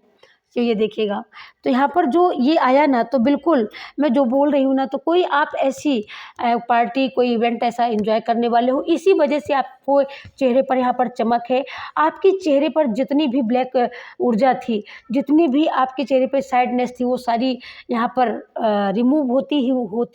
तो ये देखिएगा। तो यहाँ पर जो ये आया ना, तो बिल्कुल मैं जो बोल रही हूँ ना, तो कोई आप ऐसी पार्टी, कोई इवेंट ऐसा एंजॉय करने वाले हो, इसी वजह से आपको चेहरे पर यहाँ पर चमक है। आपके चेहरे पर जितनी भी ब्लैक ऊर्जा थी, जितनी भी आपके चेहरे पर सैडनेस थी, वो सारी यहाँ पर रिमूव होती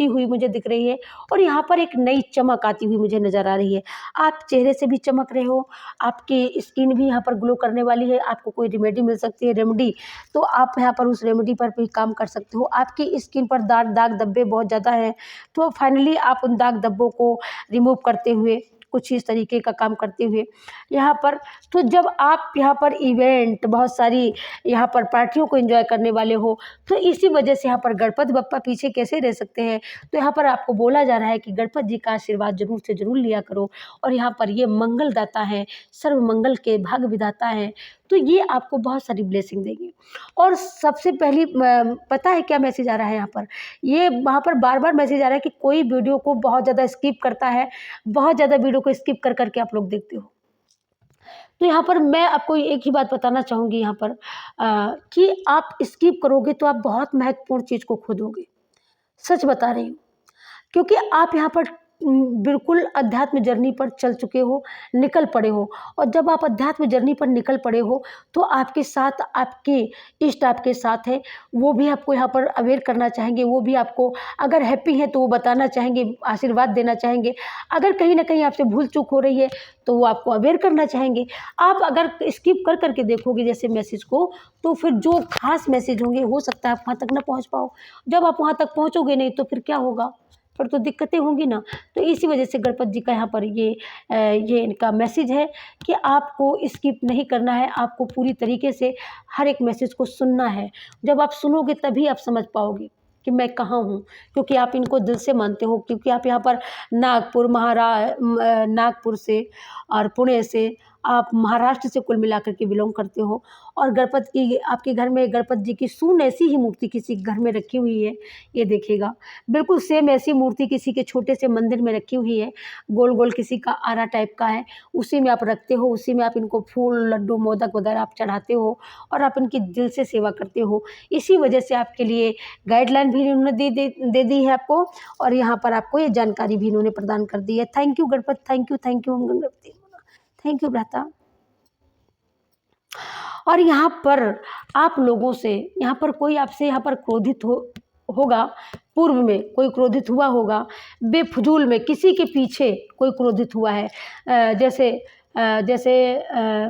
हुई मुझे दिख रही है, और यहाँ पर एक नई चमक आती हुई मुझे नज़र आ रही है। आप चेहरे से भी चमक रहे हो, आपकी स्किन भी यहाँ पर ग्लो करने वाली है। आपको कोई रेमेडी मिल सकती है, रेमेडी, तो आप यहाँ पर उस रेमेडी पर भी काम कर सकते हो। आपकी स्किन पर दाग धब्बे बहुत ज़्यादा हैं, तो फाइनली आप उन दाग धब्बों को रिमूव करते हुए, कुछ इस तरीके का काम करते हुए यहाँ पर, तो जब आप यहाँ पर इवेंट, बहुत सारी यहाँ पर पार्टियों को एंजॉय करने वाले हो, तो इसी वजह से यहाँ पर गणपति बप्पा पीछे कैसे रह सकते हैं। तो यहाँ पर आपको बोला जा रहा है कि गणपति जी का आशीर्वाद जरूर से जरूर लिया करो, और यहाँ पर ये मंगलदाता है, सर्व मंगल के भाग विधाता है। तो ये आपको बहुत सारी ब्लेसिंग देगी। और सबसे पहली पता है क्या मैसेज आ रहा है यहाँ पर? ये वहाँ पर बार-बार मैसेज आ रहा है कि कोई वीडियो को बहुत ज़्यादा स्किप करता है, बहुत ज़्यादा वीडियो को स्किप कर के आप लोग देखते हो। तो यहाँ पर मैं आपको एक ही बात बताना चाहूँगी यहाँ पर कि आप स्किप करोगे तो आप बहुत महत्वपूर्ण चीज़ को खो दोगे। सच बता रही हूँ। क्योंकि आप यहाँ पर बिल्कुल अध्यात्म जर्नी पर चल चुके हो, निकल पड़े हो। और जब आप अध्यात्म जर्नी पर निकल पड़े हो, तो आपके साथ आपके इष्ट आपके साथ हैं, वो भी आपको यहाँ पर अवेयर करना चाहेंगे, वो भी आपको अगर हैप्पी हैं तो वो बताना चाहेंगे, आशीर्वाद देना चाहेंगे। अगर कहीं न कहीं आपसे भूल-चूक हो रही है, तो वो आपको अवेयर करना चाहेंगे। आप अगर स्किप कर के देखोगे जैसे मैसेज को, तो फिर जो ख़ास मैसेज होंगे, हो सकता है आप वहाँ तक ना पहुँच पाओ। जब आप वहाँ तक पहुँचोगे नहीं, तो फिर क्या होगा? फिर तो दिक्कतें होंगी ना। तो इसी वजह से गणपति जी का यहाँ पर ये इनका मैसेज है कि आपको स्किप नहीं करना है, आपको पूरी तरीके से हर एक मैसेज को सुनना है। जब आप सुनोगे तभी आप समझ पाओगे कि मैं कहाँ हूँ, क्योंकि आप इनको दिल से मानते हो, क्योंकि आप यहाँ पर नागपुर से और पुणे से, आप महाराष्ट्र से कुल मिलाकर के बिलॉन्ग करते हो। और गणपति की आपके घर में गणपति जी की सून ऐसी ही मूर्ति किसी के घर में रखी हुई है, ये देखिएगा। बिल्कुल सेम ऐसी मूर्ति किसी के छोटे से मंदिर में रखी हुई है, गोल-गोल किसी का आरा टाइप का है, उसी में आप रखते हो, उसी में आप इनको फूल, लड्डू, मोदक वगैरह आप चढ़ाते हो और आप इनकी दिल से सेवा करते हो। इसी वजह से आपके लिए गाइडलाइन भी इन्होंने दे दी है आपको, और यहाँ पर आपको ये जानकारी भी इन्होंने प्रदान कर दी है। Thank you Ganpati, thank you Ganpati, thank you भ्राता। और यहाँ पर आप लोगों से, यहाँ पर कोई आपसे यहाँ पर क्रोधित होगा, पूर्व में कोई क्रोधित हुआ होगा, बेफजूल में किसी के पीछे कोई क्रोधित हुआ है। जैसे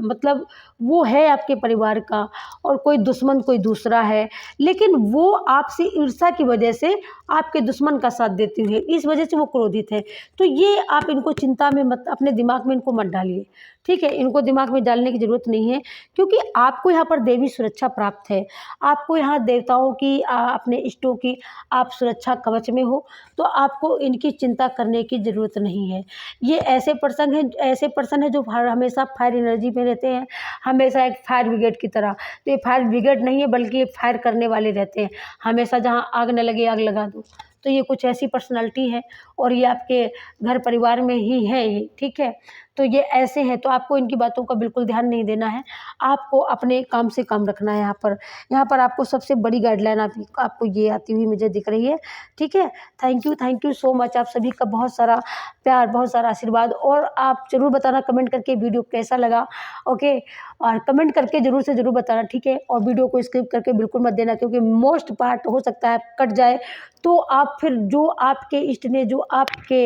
मतलब वो है आपके परिवार का और कोई दुश्मन कोई दूसरा है, लेकिन वो आपसे ईर्ष्या की वजह से आपके दुश्मन का साथ देती हुई है, इस वजह से वो क्रोधित है। तो ये आप इनको चिंता में मत, अपने दिमाग में इनको मत डालिए, ठीक है? इनको दिमाग में डालने की ज़रूरत नहीं है, क्योंकि आपको यहाँ पर देवी सुरक्षा प्राप्त है। आपको यहाँ देवताओं की अपने इष्टों की आप सुरक्षा कवच में हो, तो आपको इनकी चिंता करने की ज़रूरत नहीं है। ये ऐसे पर्सन हैं जो हमेशा फायर एनर्जी में रहते हैं, हमेशा एक फायर ब्रिगेड की तरह। तो ये फायर ब्रिगेड नहीं है, बल्कि ये फायर करने वाले रहते हैं। हमेशा जहाँ आग न लगे आग लगा दो। तो ये कुछ ऐसी पर्सनैलिटी है, और ये आपके घर परिवार में ही है ये, ठीक है? तो ये ऐसे हैं, तो आपको इनकी बातों का बिल्कुल ध्यान नहीं देना है। आपको अपने काम से काम रखना है। यहाँ पर आपको सबसे बड़ी गाइडलाइन आपको ये आती हुई मुझे दिख रही है, ठीक है? Thank you so much. आप सभी का बहुत सारा प्यार, बहुत सारा आशीर्वाद, और आप ज़रूर बताना कमेंट करके वीडियो कैसा लगा, ओके? और कमेंट करके ज़रूर से ज़रूर बताना, ठीक है? और वीडियो को स्किप करके बिल्कुल मत देना, क्योंकि मोस्ट पार्ट हो सकता है कट जाए, तो आप फिर जो आपके इष्ट ने, जो आपके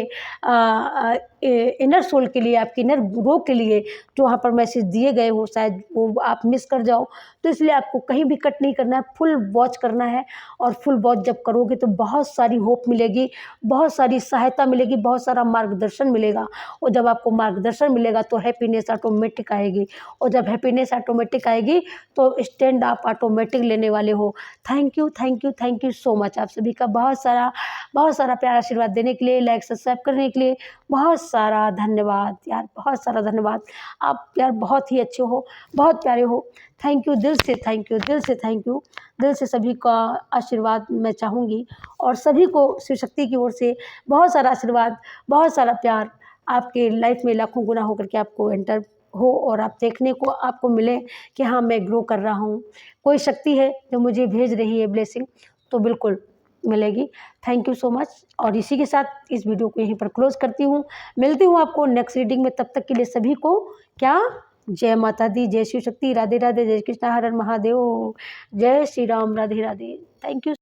इनर सोल के लिए, आपके इनर ग्रो के लिए जो वहाँ पर मैसेज दिए गए हो, शायद वो आप मिस कर जाओ। तो इसलिए आपको कहीं भी कट नहीं करना है, फुल वॉच करना है। और फुल वॉच जब करोगे तो बहुत सारी होप मिलेगी, बहुत सारी सहायता मिलेगी, बहुत सारा मार्गदर्शन मिलेगा। और जब आपको मार्गदर्शन मिलेगा तो हैप्पीनेस ऑटोमेटिक आएगी, और जब हैप्पीनेस ऑटोमेटिक आएगी तो स्टैंड आप ऑटोमेटिक लेने वाले हो। Thank you so much. आप सभी का बहुत सारा प्यार आशीर्वाद देने के लिए, लाइक सब्सक्राइब करने के लिए बहुत सारा धन्यवाद यार, बहुत सारा धन्यवाद। आप यार बहुत ही अच्छे हो, बहुत प्यारे हो। थैंक यू, दिल से थैंक यू, दिल से सभी का आशीर्वाद मैं चाहूँगी, और सभी को शिव शक्ति की ओर से बहुत सारा आशीर्वाद, बहुत सारा प्यार आपके लाइफ में लाखों गुना होकर के आपको एंटर हो, और आप देखने को आपको मिले कि हाँ, मैं ग्रो कर रहा हूँ। कोई शक्ति है जो मुझे भेज रही है ब्लेसिंग, तो बिल्कुल मिलेगी। Thank you so much. और इसी के साथ इस वीडियो को यहीं पर क्लोज़ करती हूँ। मिलती हूँ आपको नेक्स्ट रीडिंग में, तब तक के लिए सभी को क्या, जय माता दी, जय शिव शक्ति, राधे राधे, जय कृष्णा, हर हर महादेव, जय श्री राम, राधे राधे। Thank you.